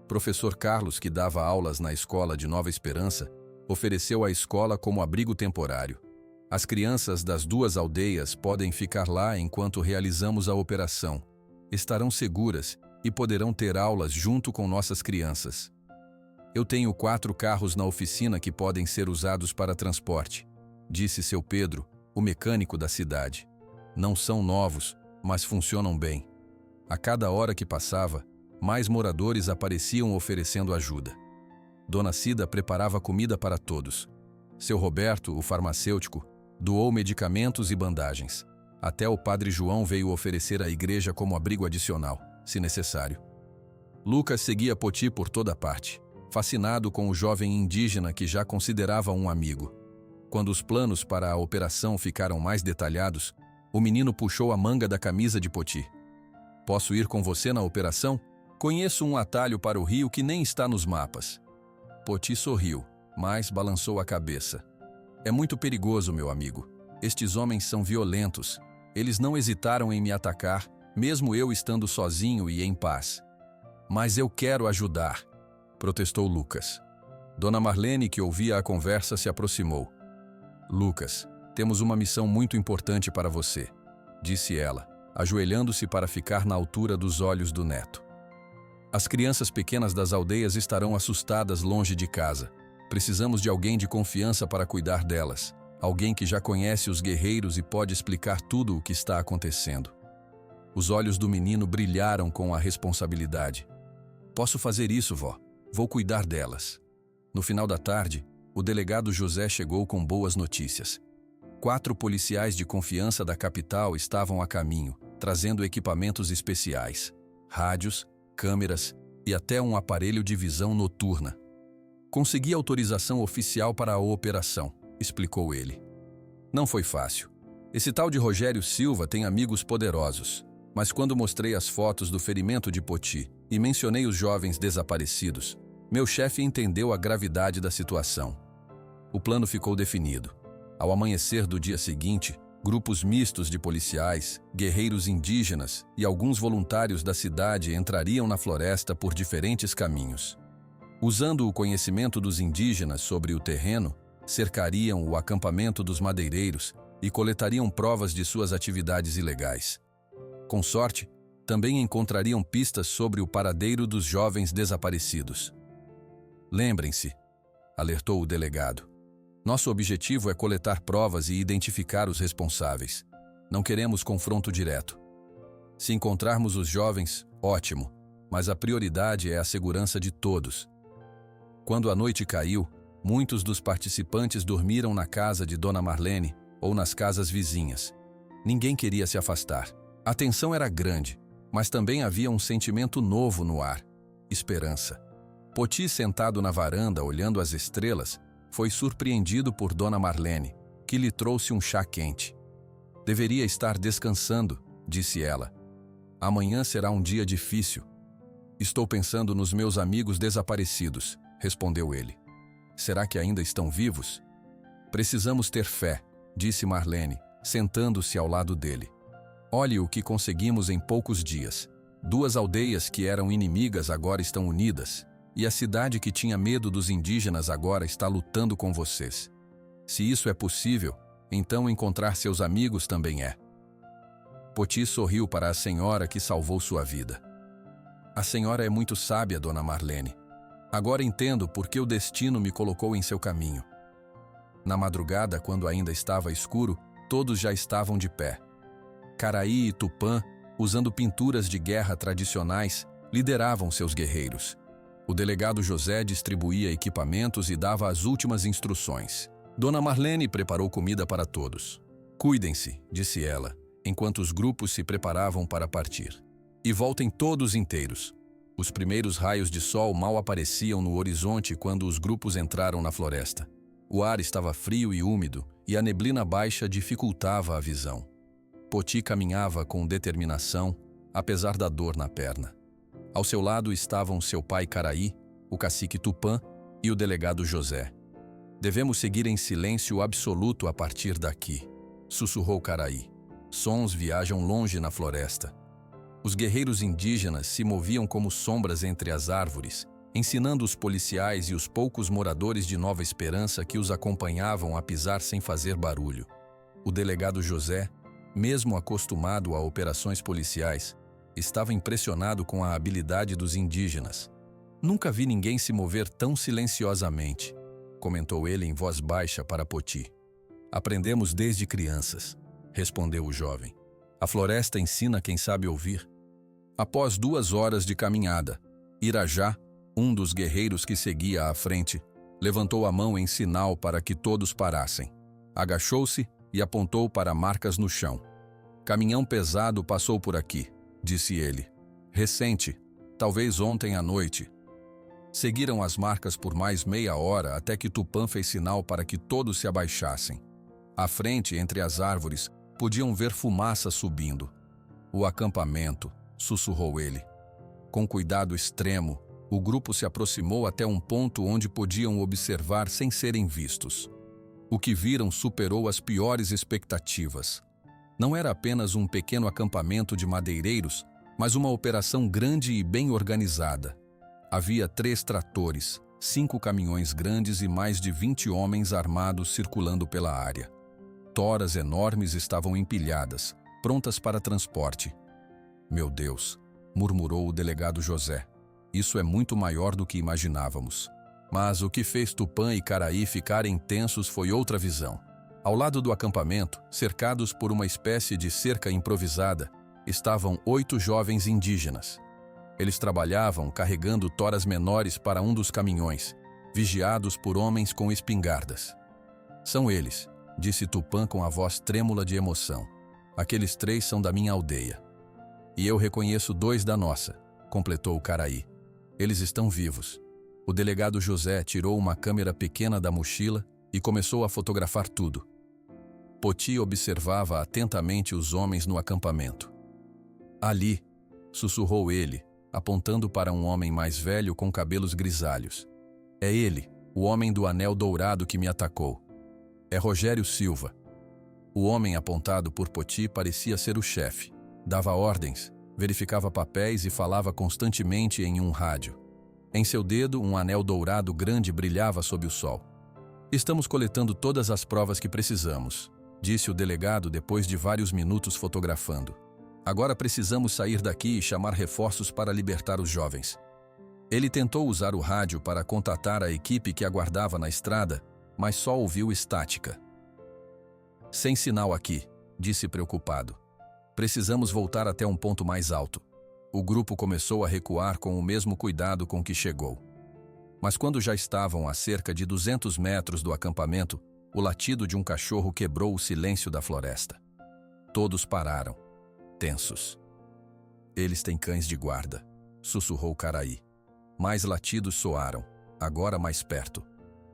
Professor Carlos, que dava aulas na escola de Nova Esperança, ofereceu a escola como abrigo temporário. As crianças das 2 aldeias podem ficar lá enquanto realizamos a operação. Estarão seguras e poderão ter aulas junto com nossas crianças. Eu tenho 4 carros na oficina que podem ser usados para transporte, disse seu Pedro, o mecânico da cidade. Não são novos, mas funcionam bem. A cada hora que passava, mais moradores apareciam oferecendo ajuda. Dona Cida preparava comida para todos. Seu Roberto, o farmacêutico, doou medicamentos e bandagens. Até o padre João veio oferecer à igreja como abrigo adicional, se necessário. Lucas seguia Poti por toda parte, fascinado com o jovem indígena que já considerava um amigo. Quando os planos para a operação ficaram mais detalhados, o menino puxou a manga da camisa de Poti. Posso ir com você na operação? Conheço um atalho para o rio que nem está nos mapas. Poti sorriu, mas balançou a cabeça. É muito perigoso, meu amigo. Estes homens são violentos. Eles não hesitaram em me atacar, mesmo eu estando sozinho e em paz. Mas eu quero ajudar, protestou Lucas. Dona Marlene, que ouvia a conversa, se aproximou. Lucas, temos uma missão muito importante para você, disse ela, ajoelhando-se para ficar na altura dos olhos do neto. As crianças pequenas das aldeias estarão assustadas longe de casa. Precisamos de alguém de confiança para cuidar delas, alguém que já conhece os guerreiros e pode explicar tudo o que está acontecendo. Os olhos do menino brilharam com a responsabilidade. Posso fazer isso, vó. Vou cuidar delas. No final da tarde, o delegado José chegou com boas notícias. 4 policiais de confiança da capital estavam a caminho, trazendo equipamentos especiais, rádios, câmeras e até um aparelho de visão noturna. Consegui autorização oficial para a operação, explicou ele. Não foi fácil. Esse tal de Rogério Silva tem amigos poderosos, mas quando mostrei as fotos do ferimento de Poti e mencionei os jovens desaparecidos, meu chefe entendeu a gravidade da situação. O plano ficou definido. Ao amanhecer do dia seguinte, grupos mistos de policiais, guerreiros indígenas e alguns voluntários da cidade entrariam na floresta por diferentes caminhos. Usando o conhecimento dos indígenas sobre o terreno, cercariam o acampamento dos madeireiros e coletariam provas de suas atividades ilegais. Com sorte, também encontrariam pistas sobre o paradeiro dos jovens desaparecidos. Lembrem-se, alertou o delegado. Nosso objetivo é coletar provas e identificar os responsáveis. Não queremos confronto direto. Se encontrarmos os jovens, ótimo, mas a prioridade é a segurança de todos. Quando a noite caiu, muitos dos participantes dormiram na casa de Dona Marlene ou nas casas vizinhas. Ninguém queria se afastar. A tensão era grande, mas também havia um sentimento novo no ar: esperança. Poti, sentado na varanda olhando as estrelas, foi surpreendido por Dona Marlene, que lhe trouxe um chá quente. Deveria estar descansando, disse ela. Amanhã será um dia difícil. Estou pensando nos meus amigos desaparecidos, respondeu ele. Será que ainda estão vivos? Precisamos ter fé, disse Marlene, sentando-se ao lado dele. Olhe o que conseguimos em poucos dias. 2 aldeias que eram inimigas agora estão unidas, e a cidade que tinha medo dos indígenas agora está lutando com vocês. Se isso é possível, então encontrar seus amigos também é. Poti sorriu para a senhora que salvou sua vida. A senhora é muito sábia, Dona Marlene. Agora entendo por que o destino me colocou em seu caminho. Na madrugada, quando ainda estava escuro, todos já estavam de pé. Caraí e Tupã, usando pinturas de guerra tradicionais, lideravam seus guerreiros. O delegado José distribuía equipamentos e dava as últimas instruções. Dona Marlene preparou comida para todos. Cuidem-se, disse ela, enquanto os grupos se preparavam para partir. E voltem todos inteiros. Os primeiros raios de sol mal apareciam no horizonte quando os grupos entraram na floresta. O ar estava frio e úmido, e a neblina baixa dificultava a visão. Poti caminhava com determinação, apesar da dor na perna. Ao seu lado estavam seu pai Caraí, o cacique Tupã e o delegado José. Devemos seguir em silêncio absoluto a partir daqui, sussurrou Caraí. Sons viajam longe na floresta. Os guerreiros indígenas se moviam como sombras entre as árvores, ensinando os policiais e os poucos moradores de Nova Esperança que os acompanhavam a pisar sem fazer barulho. O delegado José, mesmo acostumado a operações policiais, estava impressionado com a habilidade dos indígenas. Nunca vi ninguém se mover tão silenciosamente, comentou ele em voz baixa para Poti. Aprendemos desde crianças, respondeu o jovem. A floresta ensina quem sabe ouvir. Após 2 horas de caminhada, Irajá, um dos guerreiros que seguia à frente, levantou a mão em sinal para que todos parassem. Agachou-se e apontou para marcas no chão. Caminhão pesado passou por aqui, disse ele. Recente, talvez ontem à noite. Seguiram as marcas por mais meia hora até que Tupã fez sinal para que todos se abaixassem. À frente, entre as árvores, podiam ver fumaça subindo. O acampamento, sussurrou ele. Com cuidado extremo, o grupo se aproximou até um ponto onde podiam observar sem serem vistos. O que viram superou as piores expectativas. Não era apenas um pequeno acampamento de madeireiros, mas uma operação grande e bem organizada. Havia 3 tratores, 5 caminhões grandes e mais de 20 homens armados circulando pela área. Toras enormes estavam empilhadas, prontas para transporte. Meu Deus, murmurou o delegado José. Isso é muito maior do que imaginávamos. Mas o que fez Tupã e Caraí ficarem tensos foi outra visão. Ao lado do acampamento, cercados por uma espécie de cerca improvisada, estavam 8 jovens indígenas. Eles trabalhavam carregando toras menores para um dos caminhões, vigiados por homens com espingardas. São eles, disse Tupã com a voz trêmula de emoção. Aqueles 3 são da minha aldeia. E eu reconheço 2 da nossa, completou Caraí. Eles estão vivos. O delegado José tirou uma câmera pequena da mochila e começou a fotografar tudo. Poti observava atentamente os homens no acampamento. Ali, sussurrou ele, apontando para um homem mais velho com cabelos grisalhos. É ele, o homem do anel dourado que me atacou. É Rogério Silva. O homem apontado por Poti parecia ser o chefe. Dava ordens, verificava papéis e falava constantemente em um rádio. Em seu dedo, um anel dourado grande brilhava sob o sol. Estamos coletando todas as provas que precisamos, disse o delegado depois de vários minutos fotografando. Agora precisamos sair daqui e chamar reforços para libertar os jovens. Ele tentou usar o rádio para contatar a equipe que aguardava na estrada, mas só ouviu estática. Sem sinal aqui, disse preocupado. Precisamos voltar até um ponto mais alto. O grupo começou a recuar com o mesmo cuidado com que chegou. Mas quando já estavam a cerca de 200 metros do acampamento, o latido de um cachorro quebrou o silêncio da floresta. Todos pararam, tensos. Eles têm cães de guarda, sussurrou Caraí. Mais latidos soaram, agora mais perto.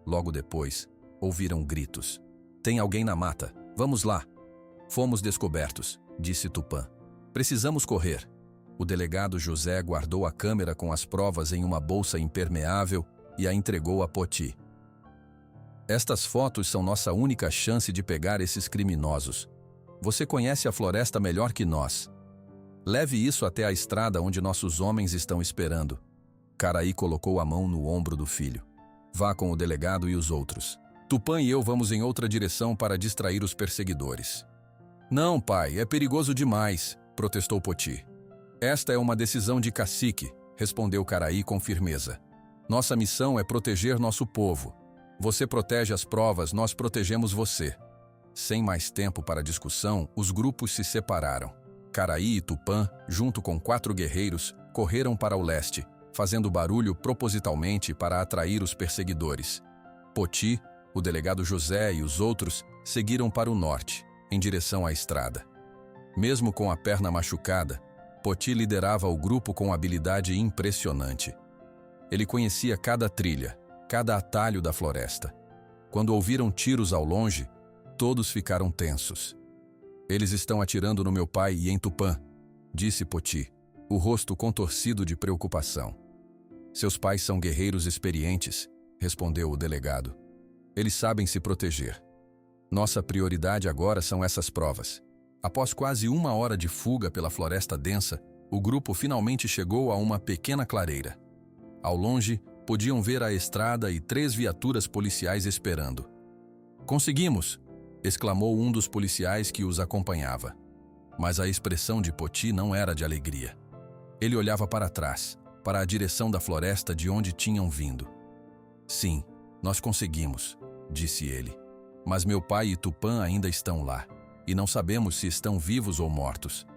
Logo depois, ouviram gritos. Tem alguém na mata, vamos lá. Fomos descobertos, disse Tupã. Precisamos correr. O delegado José guardou a câmera com as provas em uma bolsa impermeável e a entregou a Poti. Estas fotos são nossa única chance de pegar esses criminosos. Você conhece a floresta melhor que nós. Leve isso até a estrada onde nossos homens estão esperando. Caraí colocou a mão no ombro do filho. Vá com o delegado e os outros. Tupã e eu vamos em outra direção para distrair os perseguidores. Não, pai, é perigoso demais, protestou Poti. Esta é uma decisão de cacique, respondeu Caraí com firmeza. Nossa missão é proteger nosso povo. Você protege as provas, nós protegemos você. Sem mais tempo para discussão, os grupos se separaram. Caraí e Tupã, junto com 4 guerreiros, correram para o leste, fazendo barulho propositalmente para atrair os perseguidores. Poti, o delegado José e os outros seguiram para o norte, em direção à estrada. Mesmo com a perna machucada, Poti liderava o grupo com habilidade impressionante. Ele conhecia cada trilha, cada atalho da floresta. Quando ouviram tiros ao longe, todos ficaram tensos. Eles estão atirando no meu pai e em Tupã, disse Poti, o rosto contorcido de preocupação. Seus pais são guerreiros experientes, respondeu o delegado. Eles sabem se proteger. Nossa prioridade agora são essas provas. Após quase 1 hora de fuga pela floresta densa, o grupo finalmente chegou a uma pequena clareira. Ao longe, podiam ver a estrada e 3 viaturas policiais esperando. Conseguimos! Exclamou um dos policiais que os acompanhava. Mas a expressão de Poti não era de alegria. Ele olhava para trás, para a direção da floresta de onde tinham vindo. Sim, nós conseguimos, disse ele. Mas meu pai e Tupã ainda estão lá, e não sabemos se estão vivos ou mortos.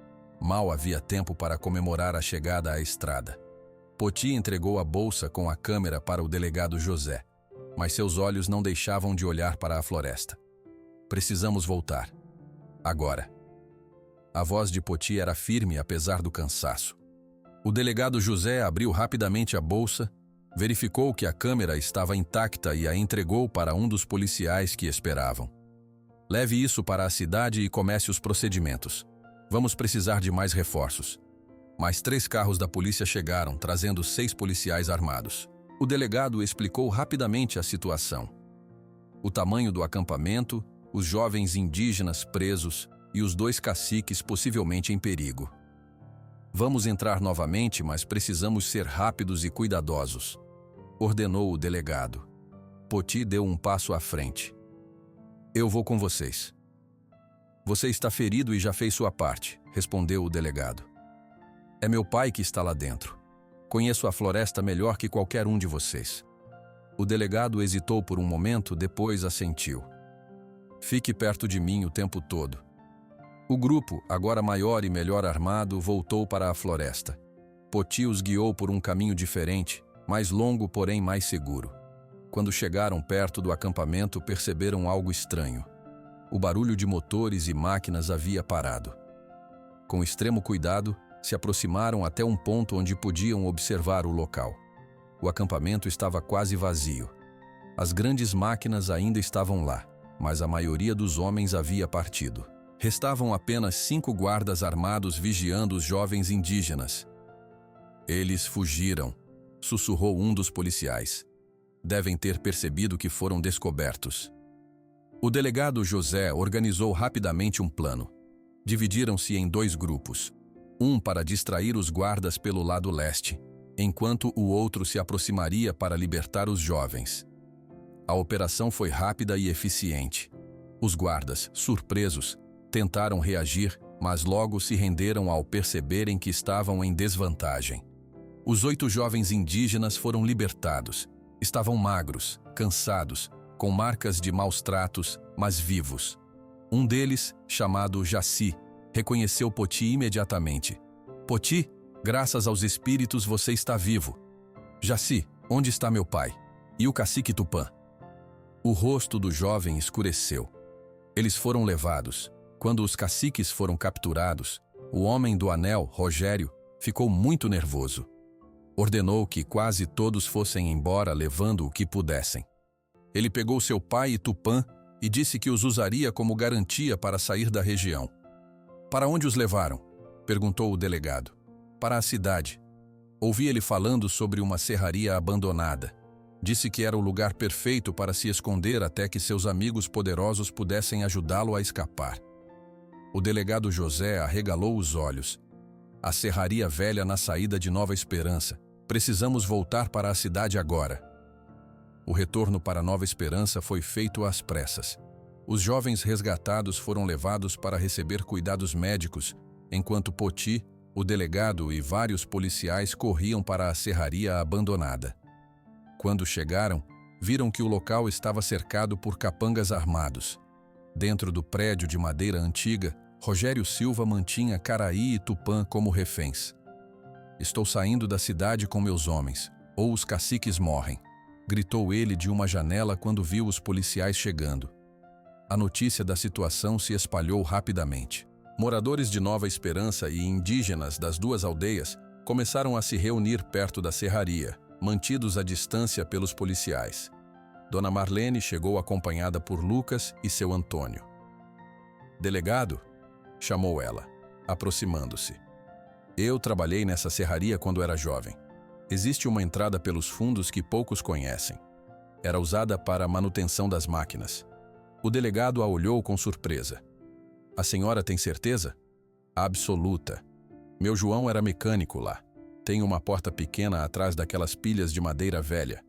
Mal havia tempo para comemorar a chegada à estrada. Poti entregou a bolsa com a câmera para o delegado José, mas seus olhos não deixavam de olhar para a floresta. Precisamos voltar. Agora. A voz de Poti era firme apesar do cansaço. O delegado José abriu rapidamente a bolsa, verificou que a câmera estava intacta e a entregou para um dos policiais que esperavam. Leve isso para a cidade e comece os procedimentos. Vamos precisar de mais reforços. Mais 3 carros da polícia chegaram, trazendo 6 policiais armados. O delegado explicou rapidamente a situação. O tamanho do acampamento, os jovens indígenas presos e os 2 caciques possivelmente em perigo. Vamos entrar novamente, mas precisamos ser rápidos e cuidadosos, ordenou o delegado. Poti deu um passo à frente. Eu vou com vocês. Você está ferido e já fez sua parte, respondeu o delegado. É meu pai que está lá dentro. Conheço a floresta melhor que qualquer um de vocês. O delegado hesitou por um momento, depois assentiu. Fique perto de mim o tempo todo. O grupo, agora maior e melhor armado, voltou para a floresta. Poti os guiou por um caminho diferente, mais longo, porém mais seguro. Quando chegaram perto do acampamento, perceberam algo estranho. O barulho de motores e máquinas havia parado. Com extremo cuidado, se aproximaram até um ponto onde podiam observar o local. O acampamento estava quase vazio. As grandes máquinas ainda estavam lá, mas a maioria dos homens havia partido. Restavam apenas 5 guardas armados vigiando os jovens indígenas. Eles fugiram, sussurrou um dos policiais. Devem ter percebido que foram descobertos. O delegado José organizou rapidamente um plano. Dividiram-se em 2 grupos. Um para distrair os guardas pelo lado leste, enquanto o outro se aproximaria para libertar os jovens. A operação foi rápida e eficiente. Os guardas, surpresos, tentaram reagir, mas logo se renderam ao perceberem que estavam em desvantagem. Os 8 jovens indígenas foram libertados. Estavam magros, cansados, com marcas de maus tratos, mas vivos. Um deles, chamado Jaci, reconheceu Poti imediatamente. Poti, graças aos espíritos você está vivo. Jaci, onde está meu pai? E o cacique Tupã? O rosto do jovem escureceu. Eles foram levados. Quando os caciques foram capturados, o homem do anel, Rogério, ficou muito nervoso. Ordenou que quase todos fossem embora levando o que pudessem. Ele pegou seu pai e Tupã e disse que os usaria como garantia para sair da região. Para onde os levaram? Perguntou o delegado. Para a cidade. Ouvi ele falando sobre uma serraria abandonada. Disse que era o lugar perfeito para se esconder até que seus amigos poderosos pudessem ajudá-lo a escapar. O delegado José arregalou os olhos. A serraria velha na saída de Nova Esperança. Precisamos voltar para a cidade agora. O retorno para Nova Esperança foi feito às pressas. Os jovens resgatados foram levados para receber cuidados médicos, enquanto Poti, o delegado e vários policiais corriam para a serraria abandonada. Quando chegaram, viram que o local estava cercado por capangas armados. Dentro do prédio de madeira antiga, Rogério Silva mantinha Caraí e Tupã como reféns. Estou saindo da cidade com meus homens, ou os caciques morrem, gritou ele de uma janela quando viu os policiais chegando. A notícia da situação se espalhou rapidamente. Moradores de Nova Esperança e indígenas das duas aldeias começaram a se reunir perto da serraria, mantidos à distância pelos policiais. Dona Marlene chegou acompanhada por Lucas e seu Antônio. "Delegado?", chamou ela, aproximando-se. "Eu trabalhei nessa serraria quando era jovem. Existe uma entrada pelos fundos que poucos conhecem. Era usada para a manutenção das máquinas." O delegado a olhou com surpresa. "A senhora tem certeza?" "Absoluta. Meu João era mecânico lá. Tem uma porta pequena atrás daquelas pilhas de madeira velha.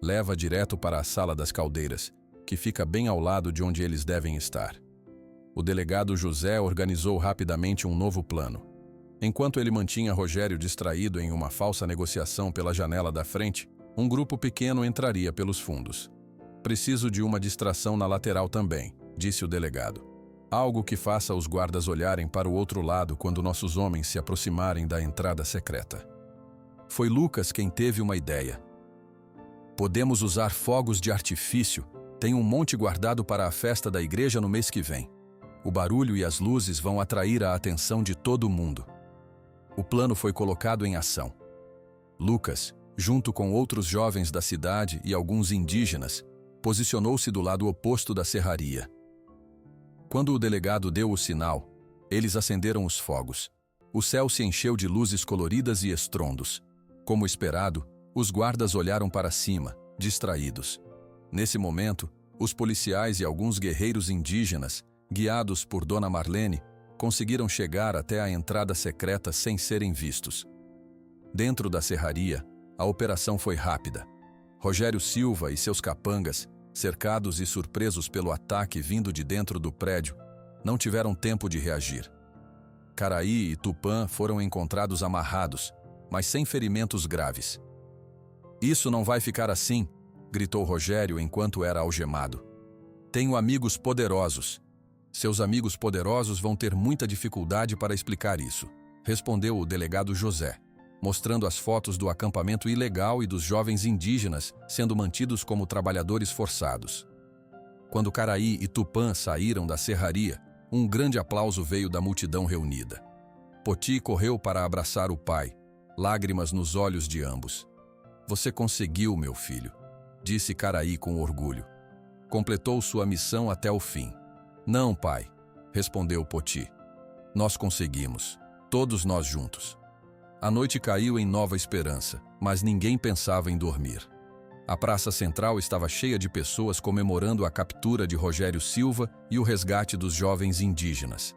Leva direto para a sala das caldeiras, que fica bem ao lado de onde eles devem estar." O delegado José organizou rapidamente um novo plano. Enquanto ele mantinha Rogério distraído em uma falsa negociação pela janela da frente, um grupo pequeno entraria pelos fundos. "Preciso de uma distração na lateral também", disse o delegado. "Algo que faça os guardas olharem para o outro lado quando nossos homens se aproximarem da entrada secreta." Foi Lucas quem teve uma ideia. "Podemos usar fogos de artifício. Tem um monte guardado para a festa da igreja no mês que vem. O barulho e as luzes vão atrair a atenção de todo mundo." O plano foi colocado em ação. Lucas, junto com outros jovens da cidade e alguns indígenas, posicionou-se do lado oposto da serraria. Quando o delegado deu o sinal, eles acenderam os fogos. O céu se encheu de luzes coloridas e estrondos. Como esperado, os guardas olharam para cima, distraídos. Nesse momento, os policiais e alguns guerreiros indígenas, guiados por Dona Marlene, conseguiram chegar até a entrada secreta sem serem vistos. Dentro da serraria, a operação foi rápida. Rogério Silva e seus capangas, cercados e surpresos pelo ataque vindo de dentro do prédio, não tiveram tempo de reagir. Caraí e Tupã foram encontrados amarrados, mas sem ferimentos graves. "Isso não vai ficar assim", gritou Rogério enquanto era algemado. "Tenho amigos poderosos." "Seus amigos poderosos vão ter muita dificuldade para explicar isso", respondeu o delegado José, mostrando as fotos do acampamento ilegal e dos jovens indígenas sendo mantidos como trabalhadores forçados. Quando Caraí e Tupã saíram da serraria, um grande aplauso veio da multidão reunida. Poti correu para abraçar o pai, lágrimas nos olhos de ambos. "Você conseguiu, meu filho", disse Caraí com orgulho. "Completou sua missão até o fim." "Não, pai", respondeu Poti. "Nós conseguimos, todos nós juntos." A noite caiu em Nova Esperança, mas ninguém pensava em dormir. A praça central estava cheia de pessoas comemorando a captura de Rogério Silva e o resgate dos jovens indígenas.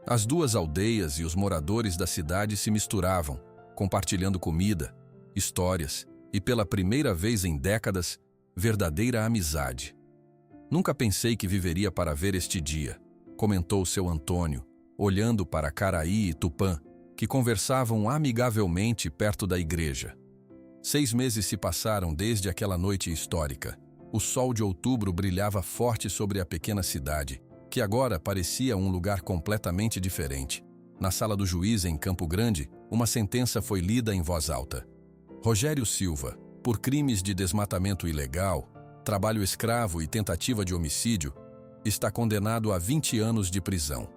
As duas aldeias e os moradores da cidade se misturavam, compartilhando comida, histórias e, pela primeira vez em décadas, verdadeira amizade. "Nunca pensei que viveria para ver este dia", comentou seu Antônio, olhando para Caraí e Tupã, que conversavam amigavelmente perto da igreja. 6 meses se passaram desde aquela noite histórica. O sol de outubro brilhava forte sobre a pequena cidade, que agora parecia um lugar completamente diferente. Na sala do juiz em Campo Grande, uma sentença foi lida em voz alta. Rogério Silva, por crimes de desmatamento ilegal, trabalho escravo e tentativa de homicídio, está condenado a 20 anos de prisão.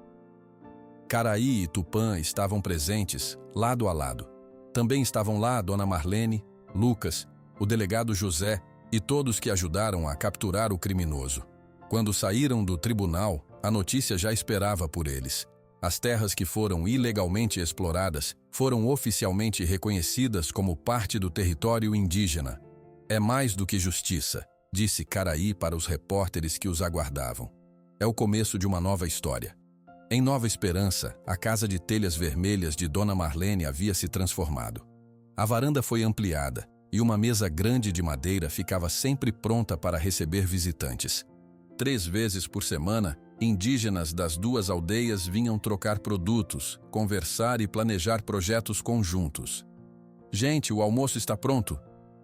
Caraí e Tupã estavam presentes, lado a lado. Também estavam lá Dona Marlene, Lucas, o delegado José e todos que ajudaram a capturar o criminoso. Quando saíram do tribunal, a notícia já esperava por eles. As terras que foram ilegalmente exploradas foram oficialmente reconhecidas como parte do território indígena. É mais do que justiça, disse Caraí para os repórteres que os aguardavam. É o começo de uma nova história. Em Nova Esperança, a casa de telhas vermelhas de Dona Marlene havia se transformado. A varanda foi ampliada e uma mesa grande de madeira ficava sempre pronta para receber visitantes. 3 vezes por semana, indígenas das 2 aldeias vinham trocar produtos, conversar e planejar projetos conjuntos. "Gente, o almoço está pronto",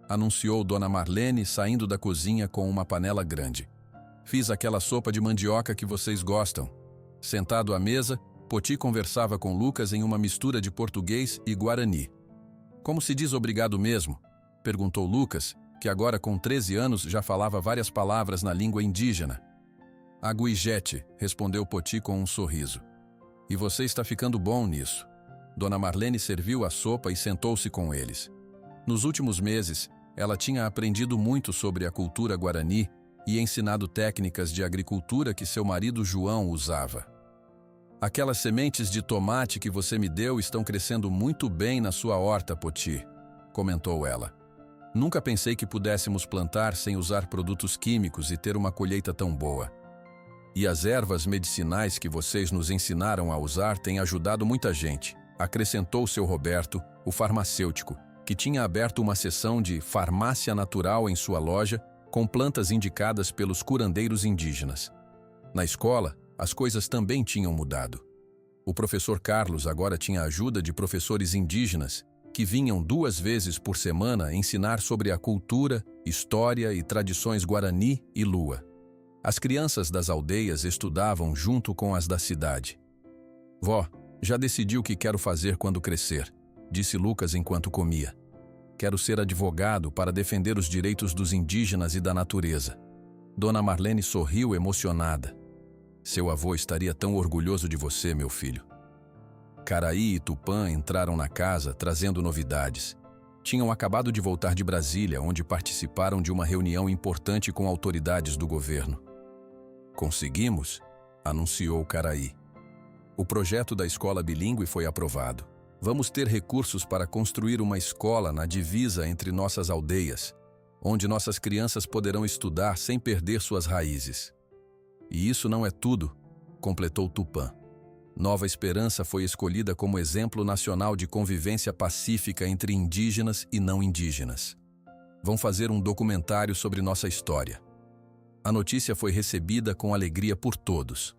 anunciou Dona Marlene saindo da cozinha com uma panela grande. "Fiz aquela sopa de mandioca que vocês gostam." Sentado à mesa, Poti conversava com Lucas em uma mistura de português e guarani. "Como se diz obrigado mesmo?", perguntou Lucas, que agora com 13 anos já falava várias palavras na língua indígena. "Aguijete", respondeu Poti com um sorriso. "E você está ficando bom nisso." Dona Marlene serviu a sopa e sentou-se com eles. Nos últimos meses, ela tinha aprendido muito sobre a cultura guarani e ensinado técnicas de agricultura que seu marido João usava. "Aquelas sementes de tomate que você me deu estão crescendo muito bem na sua horta, Poti", comentou ela. "Nunca pensei que pudéssemos plantar sem usar produtos químicos e ter uma colheita tão boa. E as ervas medicinais que vocês nos ensinaram a usar têm ajudado muita gente", acrescentou seu Roberto, o farmacêutico, que tinha aberto uma seção de farmácia natural em sua loja com plantas indicadas pelos curandeiros indígenas. Na escola, as coisas também tinham mudado. O professor Carlos agora tinha a ajuda de professores indígenas que vinham 2 vezes por semana ensinar sobre a cultura, história e tradições guarani e lua. As crianças das aldeias estudavam junto com as da cidade. "Vó, já decidi o que quero fazer quando crescer", disse Lucas enquanto comia. "Quero ser advogado para defender os direitos dos indígenas e da natureza." Dona Marlene sorriu emocionada. "Seu avô estaria tão orgulhoso de você, meu filho." Caraí e Tupã entraram na casa trazendo novidades. Tinham acabado de voltar de Brasília, onde participaram de uma reunião importante com autoridades do governo. "Conseguimos", anunciou Caraí. "O projeto da escola bilíngue foi aprovado. Vamos ter recursos para construir uma escola na divisa entre nossas aldeias, onde nossas crianças poderão estudar sem perder suas raízes." "E isso não é tudo", completou Tupã. "Nova Esperança foi escolhida como exemplo nacional de convivência pacífica entre indígenas e não indígenas. Vão fazer um documentário sobre nossa história." A notícia foi recebida com alegria por todos.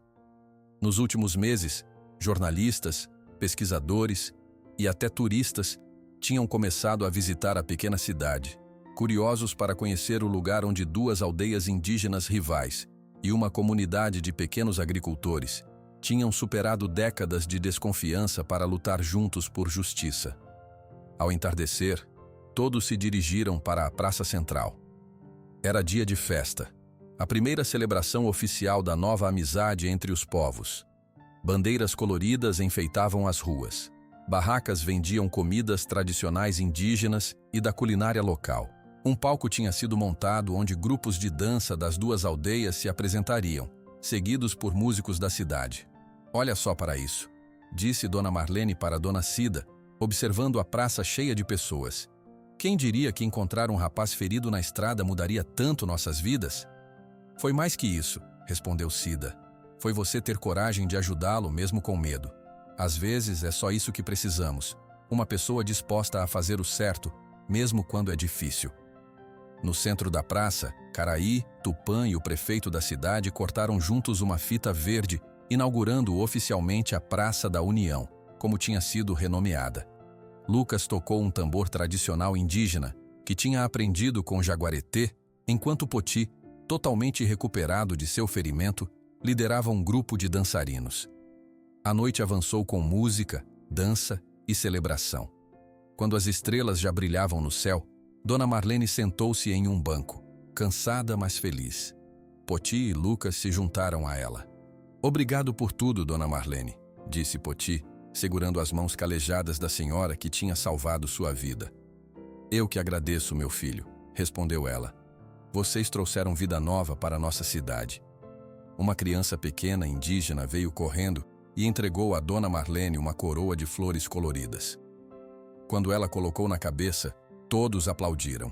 Nos últimos meses, jornalistas, pesquisadores e até turistas tinham começado a visitar a pequena cidade, curiosos para conhecer o lugar onde 2 aldeias indígenas rivais e uma comunidade de pequenos agricultores tinham superado décadas de desconfiança para lutar juntos por justiça. Ao entardecer, todos se dirigiram para a Praça Central. Era dia de festa, a primeira celebração oficial da nova amizade entre os povos. Bandeiras coloridas enfeitavam as ruas. Barracas vendiam comidas tradicionais indígenas e da culinária local. Um palco tinha sido montado onde grupos de dança das 2 aldeias se apresentariam, seguidos por músicos da cidade. "Olha só para isso", disse Dona Marlene para Dona Cida, observando a praça cheia de pessoas. "Quem diria que encontrar um rapaz ferido na estrada mudaria tanto nossas vidas?" "Foi mais que isso", respondeu Cida. "Foi você ter coragem de ajudá-lo mesmo com medo. Às vezes é só isso que precisamos, uma pessoa disposta a fazer o certo, mesmo quando é difícil." No centro da praça, Caraí, Tupã e o prefeito da cidade cortaram juntos uma fita verde, inaugurando oficialmente a Praça da União, como tinha sido renomeada. Lucas tocou um tambor tradicional indígena, que tinha aprendido com Jaguareté, enquanto Poti, totalmente recuperado de seu ferimento, liderava um grupo de dançarinos. A noite avançou com música, dança e celebração. Quando as estrelas já brilhavam no céu, Dona Marlene sentou-se em um banco, cansada mas feliz. Poti e Lucas se juntaram a ela. "Obrigado por tudo, Dona Marlene", disse Poti, segurando as mãos calejadas da senhora que tinha salvado sua vida. Eu que agradeço, meu filho, respondeu ela. Vocês trouxeram vida nova para nossa cidade. Uma criança pequena indígena veio correndo e entregou a Dona Marlene uma coroa de flores coloridas. Quando ela colocou na cabeça, todos aplaudiram.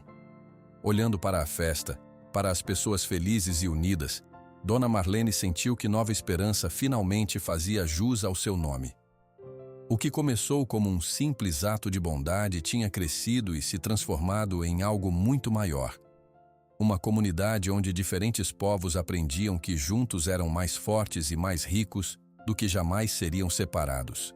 Olhando para a festa, para as pessoas felizes e unidas, Dona Marlene sentiu que Nova Esperança finalmente fazia jus ao seu nome. O que começou como um simples ato de bondade tinha crescido e se transformado em algo muito maior. Uma comunidade onde diferentes povos aprendiam que juntos eram mais fortes e mais ricos do que jamais seriam separados.